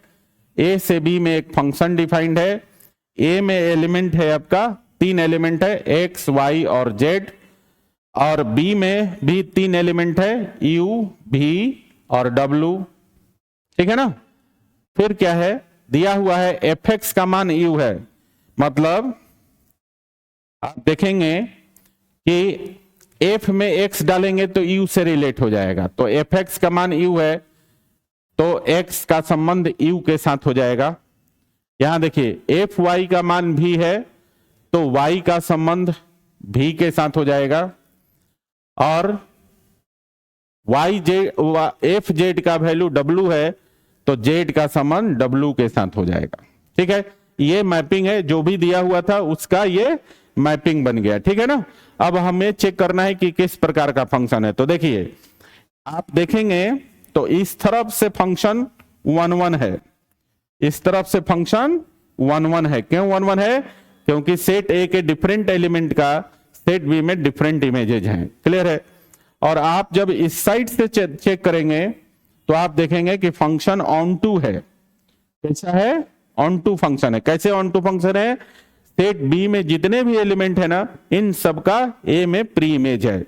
ए से बी में एक फंक्शन डिफाइंड है, ए में एलिमेंट है आपका 3 एलिमेंट है एक्स वाई और जेड, और बी में भी 3 एलिमेंट है यू भी और डब्ल्यू। ठीक है ना। फिर क्या है दिया हुआ है एफ एक्स का मान यू है, मतलब आप देखेंगे कि एफ में एक्स डालेंगे तो यू से रिलेट हो जाएगा, तो एफ एक्स का मान यू है तो एक्स का संबंध यू के साथ हो जाएगा। यहां देखिए एफ वाई का मान भी है तो वाई का संबंध भी के साथ हो जाएगा, और वाई जेड एफ जेड का वैल्यू डब्ल्यू है तो जेड का संबंध डब्ल्यू के साथ हो जाएगा। ठीक है, ये मैपिंग है, जो भी दिया हुआ था उसका ये मैपिंग बन गया। ठीक है ना। अब हमें चेक करना है कि किस प्रकार का फंक्शन है। तो देखिए आप देखेंगे तो इस तरफ से फंक्शन 1 1 है, इस तरफ से फंक्शन 1 1 है। क्यों 1 1 है? क्योंकि सेट ए के डिफरेंट एलिमेंट का सेट बी में डिफरेंट इमेजेज हैं। क्लियर है। और आप जब इस साइड से चेक करेंगे तो आप देखेंगे कि फंक्शन ऑन टू है। कैसा है? ऑन टू फंक्शन है। कैसे ऑन टू फंक्शन है? सेट बी में जितने भी एलिमेंट है ना, इन सबका ए में प्री इमेज है।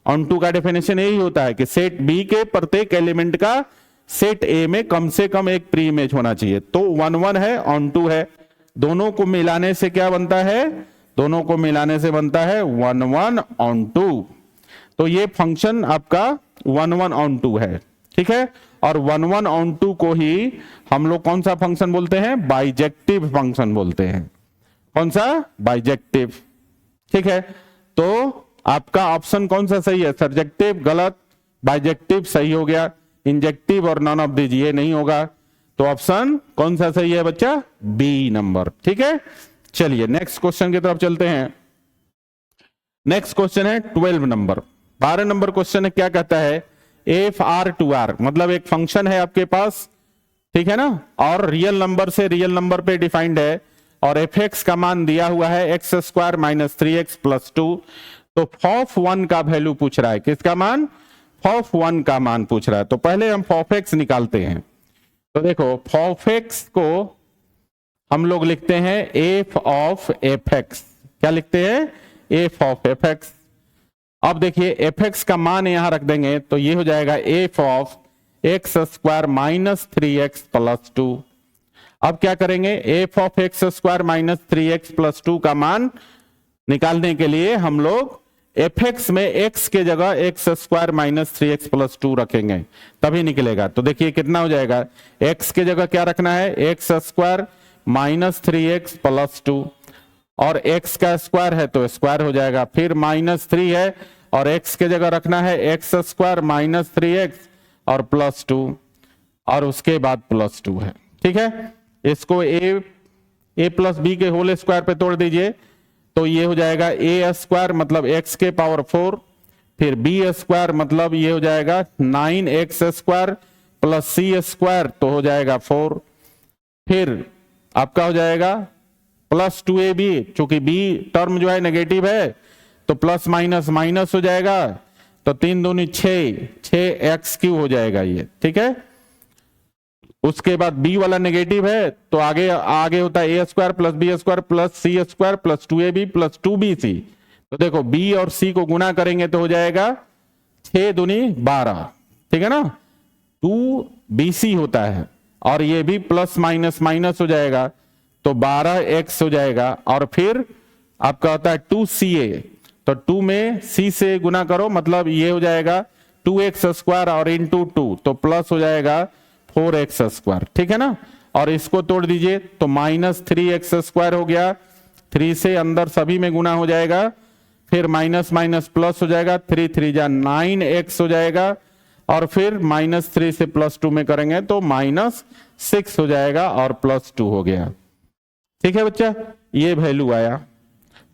ऑन टू का डेफिनेशन यही होता है कि सेट बी के प्रत्येक एलिमेंट का सेट ए में कम से कम एक प्री इमेज होना चाहिए। तो 1 1 है, ऑन टू है, दोनों को मिलाने से क्या बनता है? दोनों को मिलाने से बनता है 1 1 ऑन टू। तो ये फंक्शन आपका 1 1 ऑन टू है। ठीक है। और 1 1 ऑन टू को ही हम लोग कौन सा फंक्शन बोलते हैं? बाइजेक्टिव फंक्शन बोलते हैं। कौन सा? बाइजेक्टिव। ठीक है। तो आपका ऑप्शन कौन सा सही है? सर्जेक्टिव गलत, बाइजेक्टिव सही हो गया, इंजेक्टिव और नॉन ऑफ दिस ये नहीं होगा। तो ऑप्शन कौन सा सही है बच्चा? B number. ठीक है। चलिए नेक्स्ट क्वेश्चन की तरफ चलते हैं। नेक्स्ट क्वेश्चन है 12 नंबर। 12 नंबर क्वेश्चन है, क्या कहता है, एफ आर टू आर, मतलब एक फंक्शन है आपके पास, ठीक है ना, और रियल नंबर से रियल नंबर पे डिफाइंड है, और एफ एक्स का मान दिया हुआ है x square minus 3x plus 2। तो फॉफ 1 का वैल्यू पूछ रहा है। किसका मान? फॉफ 1 का मान पूछ रहा है। तो पहले हम फॉफ एक्स निकालते हैं। तो देखो फॉफ एक्स को हम लोग लिखते हैं एफ ऑफ एफ एक्स। क्या लिखते हैं? F of F x. अब देखिए एफ एक्स का मान यहां रख देंगे तो ये हो जाएगा F of x square minus 3x plus 2। अब क्या करेंगे? F of x square minus 3x plus 2 का मान निकालने के लिए हम लोग एफ एक्स में x के जगह x square minus 3x plus 2 रखेंगे, तभी निकलेगा। तो देखिए कितना हो जाएगा, x के जगह क्या रखना है? X square minus 3x plus 2, और x का स्क्वायर है तो स्क्वायर हो जाएगा, फिर माइनस 3 है और x के जगह रखना है एक्स स्क्वायर माइनस 3x और प्लस 2, और उसके बाद प्लस 2 है। ठीक है। इसको a प्लस बी के होल स्क्वायर पे तोड़ दीजिए तो ये हो जाएगा a स्क्वायर मतलब x के पावर 4, फिर b स्क्वायर मतलब ये हो जाएगा 9x square plus c square तो हो जाएगा 4, फिर आपका हो जाएगा प्लस 2ab, चूंकि b टर्म जो है नेगेटिव है तो प्लस माइनस माइनस हो जाएगा, तो 3 दूनी 6x³ हो जाएगा ये। ठीक है। उसके बाद b वाला नेगेटिव है तो आगे आगे होता है a square plus B square plus c square plus 2ab plus 2bc। तो देखो b और c को गुना करेंगे तो हो जाएगा 6 दूनी 12। ठीक है ना। 2bc होता है और ये भी प्लस माइनस माइनस हो जाएगा तो 12x हो जाएगा, और फिर आपका होता है 2ca, तो 2 में c से गुना करो, मतलब ये हो जाएगा 2x स्क्वायर और इंटू 2, तो प्लस हो जाएगा 4x स्क्वायर, ठीक है ना। और इसको तोड़ दीजिए तो माइनस 3x स्क्वायर हो गया, 3 से अंदर सभी में गुना हो जाएगा, फिर माइनस माइनस प्लस हो जाएगा, 3 3 जा 9x हो जाएगा, और फिर -3 से +2 में करेंगे तो -6 हो जाएगा और +2 हो गया। ठीक है बच्चा, ये वैल्यू आया।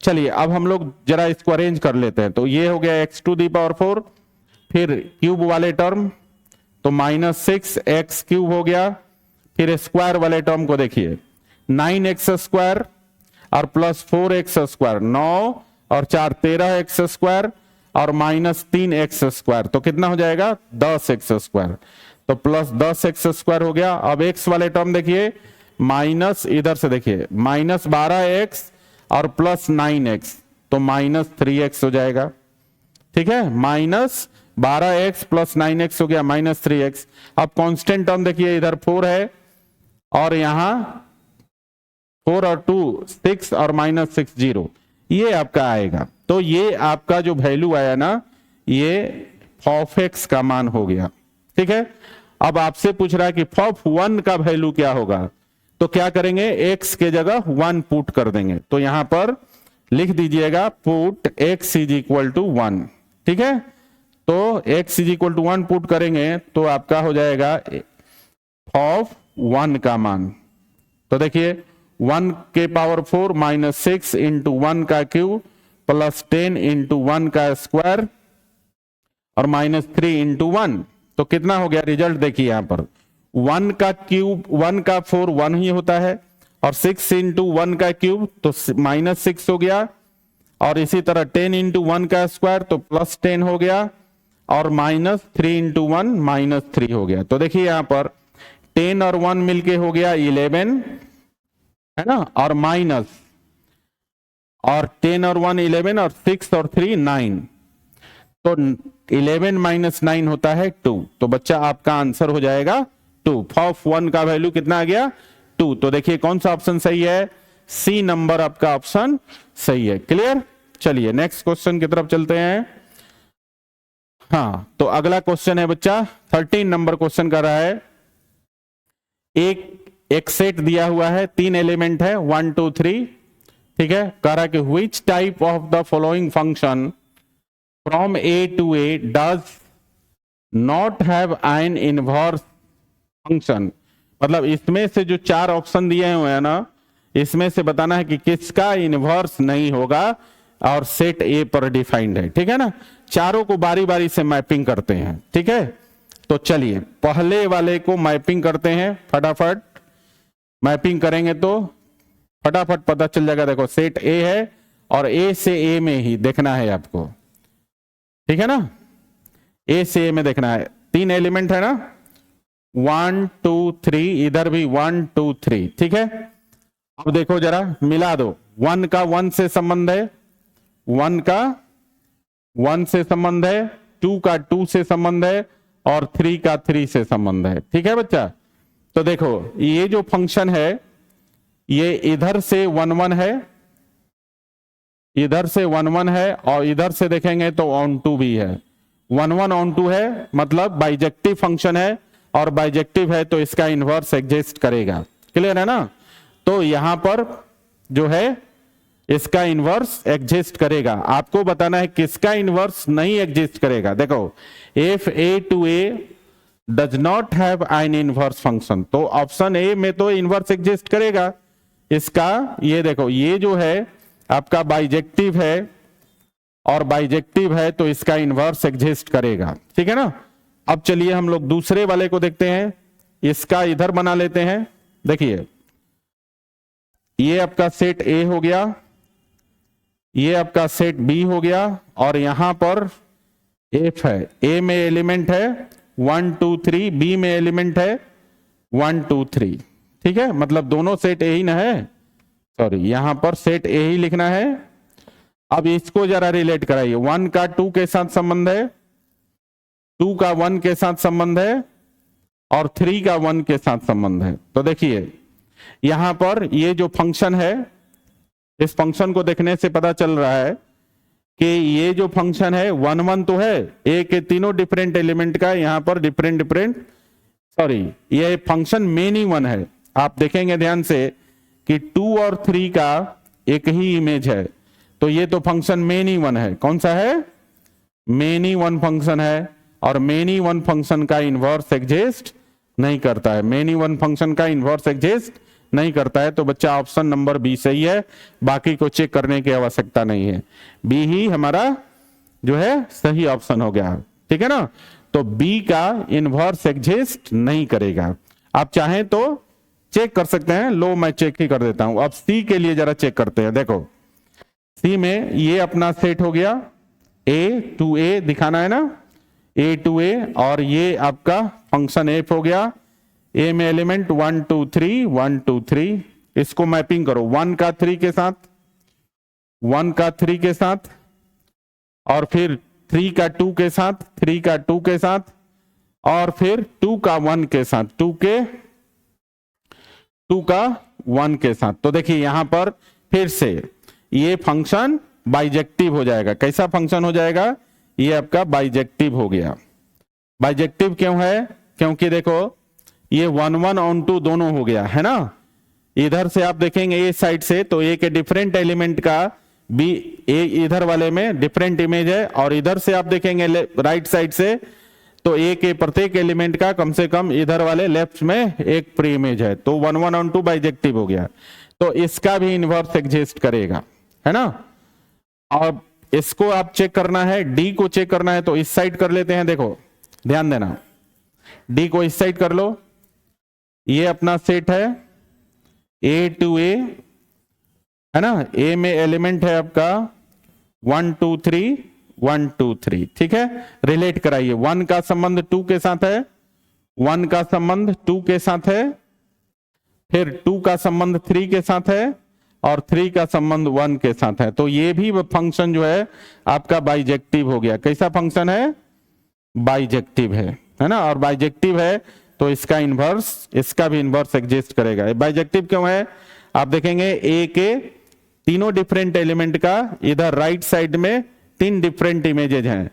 चलिए अब हम लोग जरा इसको अरेंज कर लेते हैं। तो ये हो गया x⁴, फिर क्यूब वाले टर्म तो -6x³ हो गया, फिर स्क्वायर वाले टर्म को देखिए 9x² और +4x², 9 और 4 13x², और -3x², तो कितना हो जाएगा 10x², तो +10x² हो गया। अब x वाले टर्म देखिए, माइनस इधर से देखिए -12x और +9x, तो -3x हो जाएगा। ठीक है, -12x + 9x हो गया -3x। अब कांस्टेंट टर्म देखिए, इधर 4 है और यहां 4 और 2 6 और -6 0, ये आपका आएगा। तो ये आपका जो वैल्यू आया ना, ये f(x) का मान हो गया। ठीक है, अब आपसे पूछ रहा है कि f(1) का वैल्यू क्या होगा, तो क्या करेंगे, x के जगह 1 पुट कर देंगे। तो यहां पर लिख दीजिएगा पुट x = 1। ठीक है, तो x = 1 पुट करेंगे तो आपका हो जाएगा f(1) का मान। तो देखिए 1 के पावर 4 -6 इंटू 1 का क्यूब प्लस 10 इंटू 1 का स्क्वायर और -3 इंटू 1, तो कितना हो गया रिजल्ट देखिए यहां पर 1 का क्यूब 1 का 4 1 ही होता है, और 6 इंटू 1 का क्यूब तो -6 हो गया, और इसी तरह 10 इंटू 1 का स्क्वायर तो +10 हो गया, और -3 इंटू 1 -3 हो गया। तो देखिए यहां पर 10 और 1 मिलके हो गया 11, है ना, और माइनस, और 10 और 1 11, और 6 और 3 9, तो 11 - 9 होता है 2। तो बच्चा आपका आंसर हो जाएगा 2। f(1) का वैल्यू कितना आ गया 2। तो देखिए कौन सा ऑप्शन सही है, सी नंबर आपका ऑप्शन सही है। क्लियर, चलिए नेक्स्ट क्वेश्चन की तरफ चलते हैं। हाँ, तो अगला क्वेश्चन है बच्चा 13 नंबर क्वेश्चन कर रहा है। एक सेट दिया हुआ है, 3 एलिमेंट है 1 2 3। ठीक है, कह रहा है कि which type of the following function from a to a does not have an inverse function। मतलब इसमें से जो 4 ऑप्शन दिए हुए हैं ना, इसमें से बताना है कि किसका इनवर्स नहीं होगा और सेट ए पर डिफाइंड है। ठीक है ना, चारों को बारी बारी से मैपिंग करते हैं। ठीक है, तो चलिए पहले वाले को मैपिंग करते हैं, फटाफट मैपिंग करेंगे तो फटाफट पता चल जाएगा। देखो सेट ए है और ए से ए में ही देखना है आपको। ठीक है ना, ए से ए में देखना है, 3 एलिमेंट है ना, 1 2 3, इधर भी 1 2 3। ठीक है, अब देखो जरा मिला दो, 1 का 1 से संबंध है, 1 का 1 से संबंध है, 2 का 2 से संबंध है, और 3 का 3 से संबंध है। ठीक है बच्चा, तो देखो ये जो फंक्शन है ये इधर से 1 1 है, इधर से 1 1 है, और इधर से देखेंगे तो ऑन टू भी है, 1 1 ऑन टू है, मतलब बाइजेक्टिव फंक्शन है, और बाइजेक्टिव है तो इसका इनवर्स एग्जिस्ट करेगा। क्लियर है ना, तो यहां पर जो है इसका इनवर्स एग्जिस्ट करेगा। आपको बताना है किसका इनवर्स नहीं एग्जिस्ट करेगा। देखो if a to a does not have an inverse function, तो ऑप्शन ए में तो इनवर्स एग्जिस्ट करेगा इसका। ये देखो ये जो है आपका बाइजेक्टिव है, और बाइजेक्टिव है तो इसका इनवर्स एग्जिस्ट करेगा। ठीक है ना, अब चलिए हम लोग दूसरे वाले को देखते हैं, इसका इधर बना लेते हैं। देखिए ये आपका सेट ए हो गया, ये आपका सेट बी हो गया, और यहां पर एफ है, ए में एलिमेंट है 1 2 3, बी में एलिमेंट है 1 2 3। ठीक है, मतलब दोनों सेट ए ही ना है, सॉरी यहां पर सेट ए ही लिखना है। अब इसको जरा रिलेट कराइए, 1 का 2 के साथ संबंध है, 2 का 1 के साथ संबंध है, और 3 का 1 के साथ संबंध है। तो देखिए यहां पर ये जो फंक्शन है, इस फंक्शन को देखने से पता चल रहा है कि ये जो फंक्शन है 1 1 तो है, ए के तीनों डिफरेंट एलिमेंट का यहां पर ये फंक्शन मेन ही 1 है। आप देखेंगे ध्यान से कि 2 और 3 का एक ही इमेज है, तो ये तो फंक्शन मेन ही 1 है। कौन सा है? मेन ही 1 फंक्शन है, और मेन ही 1 फंक्शन का इनवर्स एग्जिस्ट नहीं करता है। मेन ही 1 फंक्शन का इनवर्स एग्जिस्ट नहीं करता है, तो बच्चा ऑप्शन नंबर बी सही है, बाकी को चेक करने की आवश्यकता नहीं है। बी ही हमारा जो है सही ऑप्शन हो गया, ठीक है ना। तो बी का इनवर्स एग्जिस्ट नहीं करेगा। आप चाहें तो चेक कर सकते हैं, लो मैं चेक ही कर देता हूं। अब सी के लिए जरा चेक करते हैं। देखो सी में ये अपना सेट हो गया, ए टू ए दिखाना है ना, ए टू ए, और ये आपका फंक्शन एफ हो गया। ए में एलिमेंट 1 2 3 1 2 3, इसको मैपिंग करो 1 का 3 के साथ, 1 का 3 के साथ, और फिर 3 का 2 के साथ, 3 का 2 के साथ, और फिर 2 का 1 के साथ, 2 का 1 के साथ। तो देखिए यहां पर फिर से ये फंक्शन बाइजेक्टिव हो जाएगा। कैसा फंक्शन हो जाएगा? ये आपका बाइजेक्टिव हो गया। बाइजेक्टिव क्यों है? क्योंकि देखो ये 1 1 ऑन 2 दोनों हो गया है ना। इधर से आप देखेंगे ए साइड से, तो ए के डिफरेंट एलिमेंट का बी ए इधर वाले में डिफरेंट इमेज है, और इधर से आप देखेंगे राइट साइड से, तो ए के प्रत्येक एलिमेंट का कम से कम इधर वाले लेफ्ट में एक प्री इमेज है। तो 1 1 ऑन 2 बाइजेक्टिव हो गया, तो इसका भी इनवर्स एग्जिस्ट करेगा, है ना। और इसको आप चेक करना है, डी को चेक करना है, तो इस साइड कर लेते हैं। देखो ध्यान देना, डी को इस साइड कर लो। ये अपना सेट है ए टू ए, है ना। ए में एलिमेंट है आपका 1 2 3 1 2 3, ठीक है। रिलेट कराइए, 1 का संबंध 2 के साथ है, 1 का संबंध 2 के साथ है, फिर 2 का संबंध 3 के साथ है, और 3 का संबंध 1 के साथ है। तो ये भी फंक्शन जो है आपका बाइजेक्टिव हो गया। कैसा फंक्शन है? बाइजेक्टिव है ना। और बाइजेक्टिव है तो इसका इनवर्स, इसका भी इनवर्स एग्जिस्ट करेगा। बाइजेक्टिव क्यों है? आप देखेंगे ए के तीनों डिफरेंट एलिमेंट का इधर राइट साइड में 3 डिफरेंट इमेजेज हैं,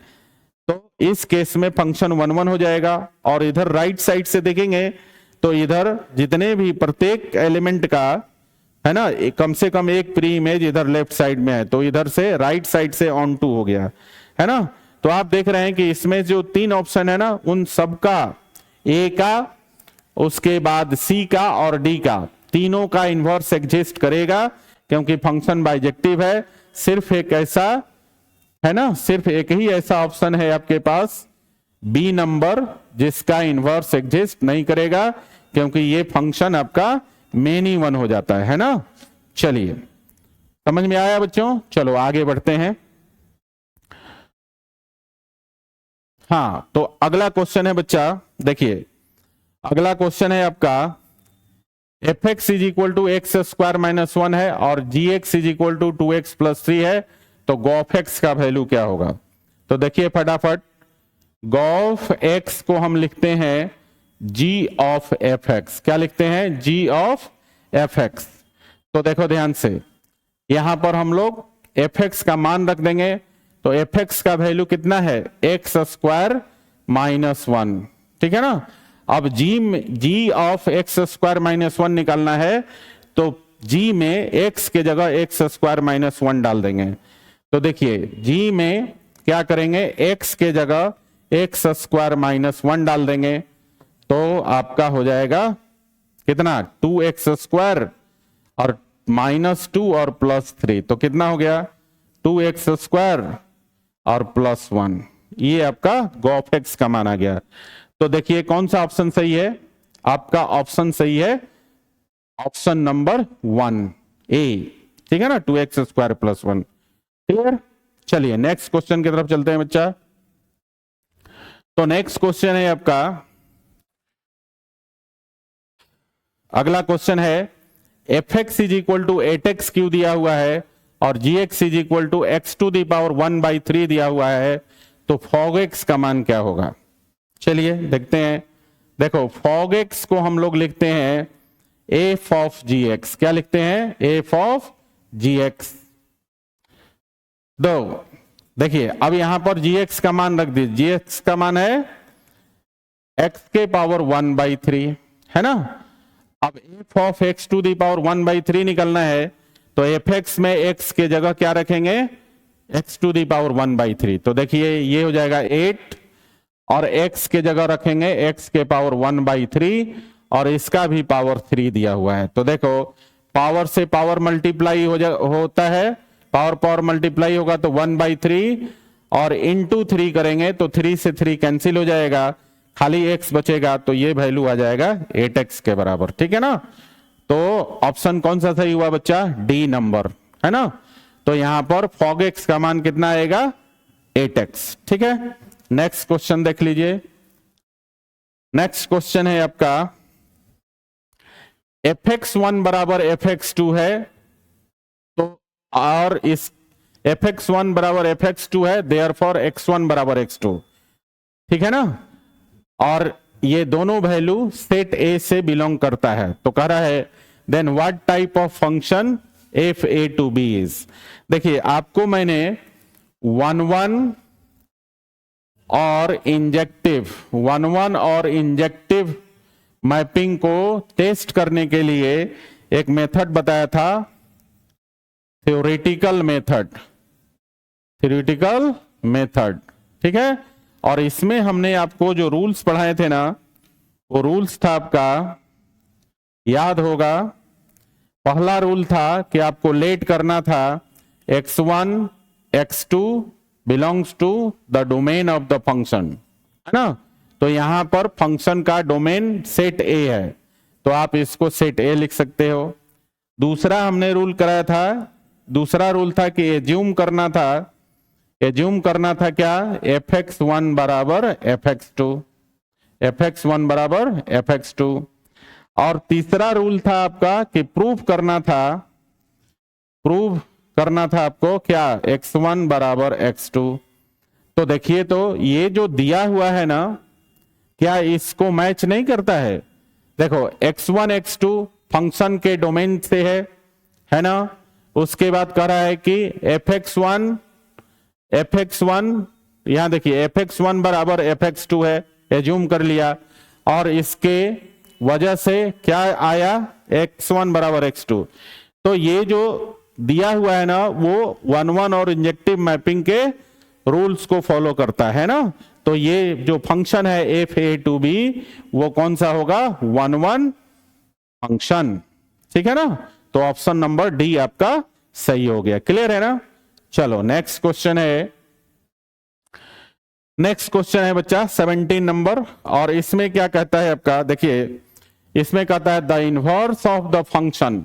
तो इस केस में फंक्शन 1 1 हो जाएगा। और इधर राइट साइड से देखेंगे तो इधर जितने भी प्रत्येक एलिमेंट का है ना, कम से कम एक प्री इमेज इधर लेफ्ट साइड में है, तो इधर से राइट साइड से ऑन टू हो गया, है ना। तो आप देख रहे हैं कि इसमें जो 3 ऑप्शन है ना, उन सबका ए का, उसके बाद सी का और डी का, तीनों का इनवर्स एग्जिस्ट करेगा, क्योंकि फंक्शन बाइजेक्टिव है। सिर्फ एक ऐसा है ना, सिर्फ एक ही ऐसा ऑप्शन है आपके पास बी नंबर, जिसका इनवर्स एग्जिस्ट नहीं करेगा, क्योंकि ये फंक्शन आपका मेन ही 1 हो जाता है ना। चलिए समझ में आया बच्चों? चलो आगे बढ़ते हैं। हाँ, तो अगला क्वेश्चन है बच्चा, देखिए अगला क्वेश्चन है आपका F x is equal to X square minus 1 है, और G X is equal to 2x plus 3 है, तो गॉफ एक्स का वैल्यू क्या होगा? तो देखिए फटाफट, गॉफ एक्स को हम लिखते हैं जी ऑफ एफ एक्स। क्या लिखते हैं? जी ऑफ एफ एक्स। तो देखो ध्यान से, यहां पर हम लोग एफ एक्स का मान रख देंगे, तो एफ एक्स का वैल्यू कितना है? एक्स स्क्वायर माइनस 1, ठीक है ना। अब जी ऑफ एक्स स्क्वायर माइनस 1 निकालना है, तो जी में एक्स के जगह एक्स स्क्वायर माइनस 1 डाल देंगे। तो देखिए जी में क्या करेंगे, एक्स के जगह एक्स स्क्वायर माइनस 1 डाल देंगे, तो आपका हो जाएगा कितना? 2x स्क्वायर और माइनस 2 और प्लस 3, तो कितना हो गया? 2x स्क्वायर और प्लस 1। ये आपका गॉफ एक्स का मान आ गया। तो देखिए कौन सा ऑप्शन सही है? आपका ऑप्शन सही है ऑप्शन नंबर 1 ए, ठीक है ना, 2x स्क्वायर प्लस 1। क्लियर? चलिए नेक्स्ट क्वेश्चन की तरफ चलते हैं बच्चा। तो नेक्स्ट क्वेश्चन है आपका, अगला क्वेश्चन है F x is equal to 8x cube दिया हुआ है, और G X is equal to X to the power 1/3 दिया हुआ है, तो फॉग एक्स का मान क्या होगा? चलिए देखते हैं। देखो फॉग एक्स को हम लोग लिखते हैं एफ ऑफ जी एक्स। क्या लिखते हैं? F of g x. दो देखिए, अब यहां पर जी एक्स का मान रख दीजिए। जी एक्स का मान है एक्स के पावर 1/3, है ना। अब f of x to the power 1/3 निकलना है, तो एफ एक्स में एक्स के जगह क्या रखेंगे? X to the power 1/3। तो देखिए ये हो जाएगा 8, और x के जगह रखेंगे x के पावर 1/3, और इसका भी पावर 3 दिया हुआ है। तो देखो पावर से पावर मल्टीप्लाई होता है, पावर पावर मल्टीप्लाई होगा तो 1/3, और इंटू 3 करेंगे तो 3 से 3 कैंसिल हो जाएगा, खाली x बचेगा, तो ये वैल्यू आ जाएगा 8x के बराबर। ठीक है ना। तो ऑप्शन कौन सा सही हुआ बच्चा? डी नंबर, है ना। तो यहां पर फॉग x का मान कितना आएगा? 8x। ठीक है, नेक्स्ट क्वेश्चन देख लीजिए। नेक्स्ट क्वेश्चन है आपका fx1 बराबर fx2 है, तो और इस fx1 बराबर fx2 है, देयरफॉर x1 बराबर x2। ठीक है ना। और ये दोनों वैल्यू सेट ए से बिलोंग करता है। तो कह रहा है then what type of function F A to B is. देखिए आपको मैंने 1 और इंजेक्टिव मैपिंग को टेस्ट करने के लिए एक मेथड बताया था, थ्योरेटिकल मेथड। ठीक है। और इसमें हमने आपको जो रूल्स पढ़ाए थे ना, वो रूल्स था आपका, याद होगा, पहला रूल था कि आपको लेट करना था x1 x2 belongs to the domain of the function, है ना। तो यहां पर फंक्शन का डोमेन सेट ए है, तो आप इसको सेट ए लिख सकते हो। दूसरा हमने रूल कराया था, दूसरा रूल था कि एज्यूम करना था क्या? fx1 बराबर fx2। और तीसरा रूल था आपका कि प्रूव करना था आपको क्या? x1 बराबर x2। तो देखिए, तो ये जो दिया हुआ है ना, क्या इसको मैच नहीं करता है? देखो x1 x2 फंक्शन के डोमेन से है ना। उसके बाद कह रहा है कि fx1 यहां देखिए fx1 बराबर fx2 है, एज्यूम कर लिया, और इसके वजह से क्या आया? x1 बराबर x2। तो ये जो दिया हुआ है ना, वो 1 और इंजेक्टिव मैपिंग के रूल्स को फॉलो करता है ना। तो ये जो फंक्शन है एफ ए टू बी, वो कौन सा होगा? 1 फंक्शन। ठीक है ना। तो ऑप्शन नंबर डी आपका सही हो गया। क्लियर है ना। चलो नेक्स्ट क्वेश्चन है बच्चा 17 नंबर, और इसमें क्या कहता है आपका? देखिए इसमें कहता है the inverse of the function,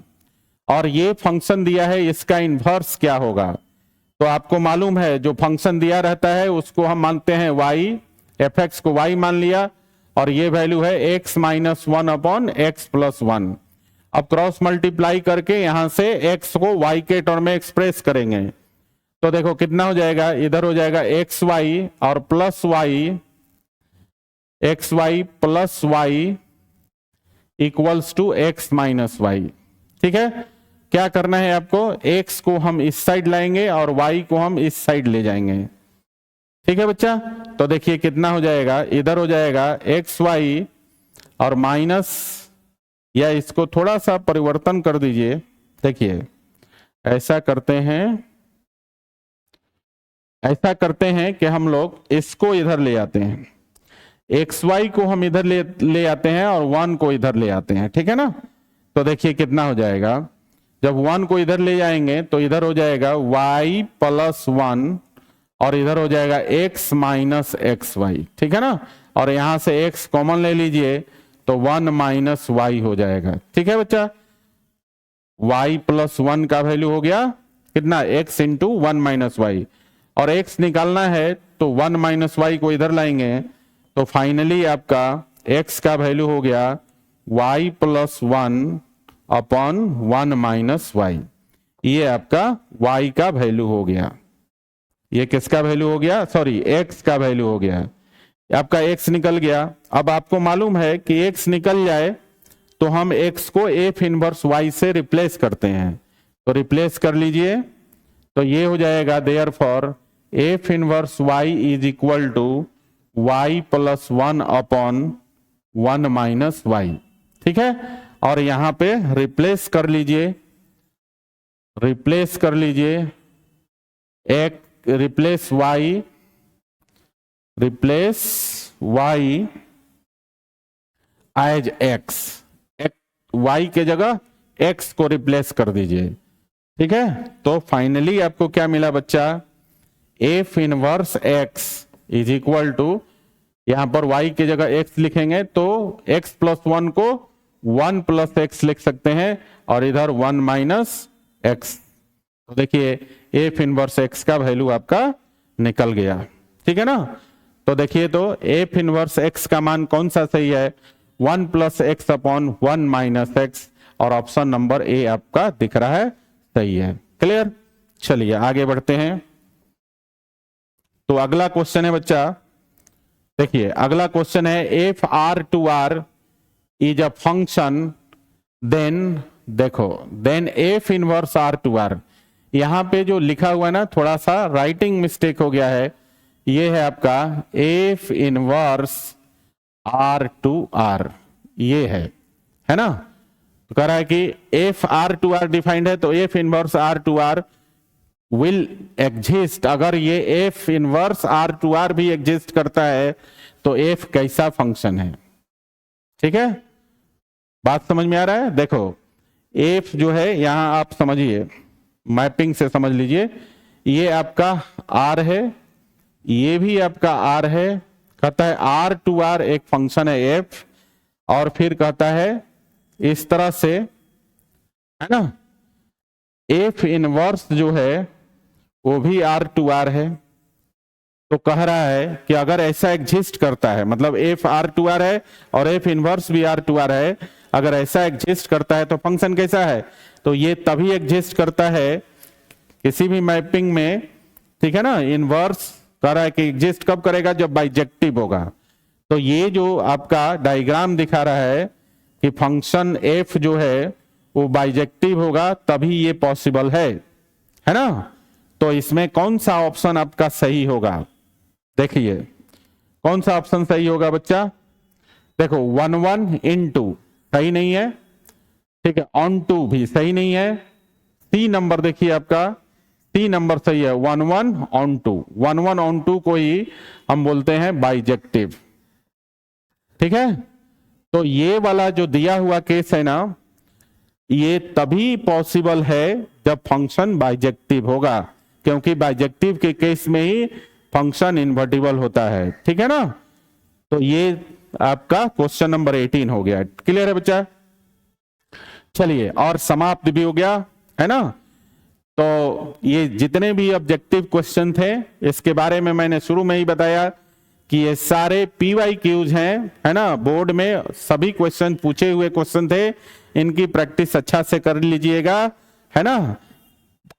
और ये फंक्शन दिया है, इसका इनवर्स क्या होगा? तो आपको मालूम है जो फंक्शन दिया रहता है उसको हम मानते हैं y, fx को y मान लिया, और ये वैल्यू है x - 1 अपॉन x + 1। अब क्रॉस मल्टीप्लाई करके यहां से x को y के टर्म में एक्सप्रेस करेंगे, तो देखो कितना हो जाएगा? इधर हो जाएगा xy और plus y, xy plus y equals to x - y। ठीक है। क्या करना है आपको? x को हम इस साइड लाएंगे और y को हम इस साइड ले जाएंगे। ठीक है बच्चा। तो देखिए कितना हो जाएगा? इधर हो जाएगा xy और माइनस, या इसको थोड़ा सा परिवर्तन कर दीजिए। देखिए ऐसा करते हैं कि हम लोग इसको इधर ले आते हैं, xy को हम इधर ले आते हैं और 1 को इधर ले आते हैं। ठीक है ना। तो देखिए कितना हो जाएगा? जब 1 को इधर ले जाएंगे तो इधर हो जाएगा y + 1, और इधर हो जाएगा x - xy। ठीक है ना। और यहां से x कॉमन ले लीजिए तो 1 - y हो जाएगा। ठीक है बच्चा। y + 1 का वैल्यू हो गया कितना? x × 1 - y, और x निकालना है तो 1 - y को इधर लाएंगे, तो फाइनली आपका x का वैल्यू हो गया y + 1 अपॉन 1 - y। ये आपका y का वैल्यू हो गया। ये किसका वैल्यू हो गया? सॉरी, x का वैल्यू हो गया। आपका x निकल गया। अब आपको मालूम है कि x निकल जाए तो हम x को f इनवर्स y से रिप्लेस करते हैं। तो रिप्लेस कर लीजिए, तो ये हो जाएगा therefore f inverse y is equal to y plus 1 upon 1 minus y। ठीक है, और यहां पे रिप्लेस कर लीजिए, एक replace y as x, y के जगह x को रिप्लेस कर दीजिए। ठीक है, तो फाइनली आपको क्या मिला बच्चा, f inverse x is equal to, यहां पर y की जगह x लिखेंगे तो x प्लस 1 को 1 प्लस x लिख सकते हैं, और इधर 1 माइनस x। तो देखिए f इनवर्स x का वैल्यू आपका निकल गया। ठीक है ना, तो देखिए तो f इनवर्स x का मान कौन सा सही है, 1 plus x upon 1 minus x, और ऑप्शन नंबर ए आपका दिख रहा है सही है। क्लियर, चलिए आगे बढ़ते हैं। तो अगला क्वेश्चन है बच्चा, देखिए अगला क्वेश्चन है F R to R is a function then, देखो then F inverse R to R. यहां पे जो लिखा हुआ है ना, थोड़ा सा राइटिंग मिस्टेक हो गया है, ये है आपका f inverse R to R, ये है ना। तो कह रहा है कि f R to R defined है, तो f inverse R to R will exist. अगर ये f inverse R to R भी एग्जिस्ट करता है तो एफ कैसा फंक्शन है। ठीक है, बात समझ में आ रहा है। देखो एफ जो है, यहां आप समझिए, मैपिंग से समझ लीजिए, ये आपका आर है, ये भी आपका आर है, कहता है आर टू आर एक फंक्शन है एफ, और फिर कहता है इस तरह से, है ना, एफ इनवर्स जो है वो भी आर टू आर है। तो कह रहा है कि अगर ऐसा एग्जिस्ट करता है, मतलब एफ आर टू आर है और एफ इनवर्स भी आर टू आर है, अगर ऐसा एग्जिस्ट करता है तो फंक्शन कैसा है। तो ये तभी एग्जिस्ट करता है किसी भी मैपिंग में, ठीक है ना। इनवर्स कह रहा है कि एग्जिस्ट कब करेगा, जब बाइजेक्टिव होगा। तो ये जो आपका डायग्राम दिखा रहा है कि फंक्शन एफ जो है वो बाइजेक्टिव होगा, तभी ये पॉसिबल है ना। तो इसमें कौन सा ऑप्शन आपका सही होगा, देखिए कौन सा ऑप्शन सही होगा बच्चा। देखो 1 1 into सही नहीं है, ठीक है, ऑन टू भी सही नहीं है, सी नंबर देखिए आपका, सी नंबर सही है, 1 1 ऑन टू, 1 1 ऑन टू को ही हम बोलते हैं बाइजेक्टिव। ठीक है, तो ये वाला जो दिया हुआ केस है ना, ये तभी पॉसिबल है जब फंक्शन बाइजेक्टिव होगा, क्योंकि बाइजेक्टिव के केस में ही फंक्शन इन्वर्टिबल होता है। ठीक है ना, तो ये आपका क्वेश्चन नंबर 18 हो गया। क्लियर है बच्चा, चलिए, और समाप्त भी हो गया, है ना। तो ये जितने भी ऑब्जेक्टिव क्वेश्चन थे, इसके बारे में मैंने शुरू में ही बताया कि ये सारे PYQs हैं, है ना। बोर्ड में सभी क्वेश्चन पूछे हुए क्वेश्चन थे, इनकी प्रैक्टिस अच्छा से कर लीजिएगा, है ना।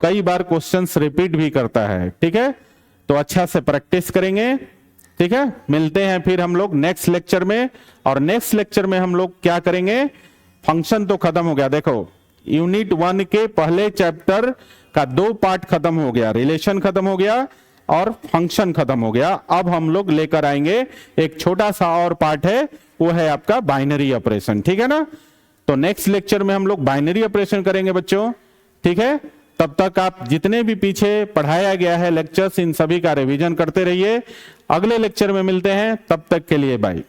कई बार क्वेश्चंस रिपीट भी करता है, ठीक है, तो अच्छा से प्रैक्टिस करेंगे। ठीक है, मिलते हैं फिर हम लोग नेक्स्ट लेक्चर में, और नेक्स्ट लेक्चर में हम लोग क्या करेंगे, फंक्शन तो खत्म हो गया। देखो यूनिट 1 के पहले चैप्टर का 2 पार्ट खत्म हो गया, रिलेशन खत्म हो गया और फंक्शन खत्म हो गया। अब हम लोग लेकर आएंगे एक छोटा सा और पार्ट है, वो है आपका बाइनरी ऑपरेशन। ठीक है ना, तो नेक्स्ट लेक्चर में हम लोग बाइनरी ऑपरेशन करेंगे बच्चों। ठीक है, तब तक आप जितने भी पीछे पढ़ाया गया है लेक्चर्स, इन सभी का रिवीजन करते रहिए। अगले लेक्चर में मिलते हैं, तब तक के लिए बाय।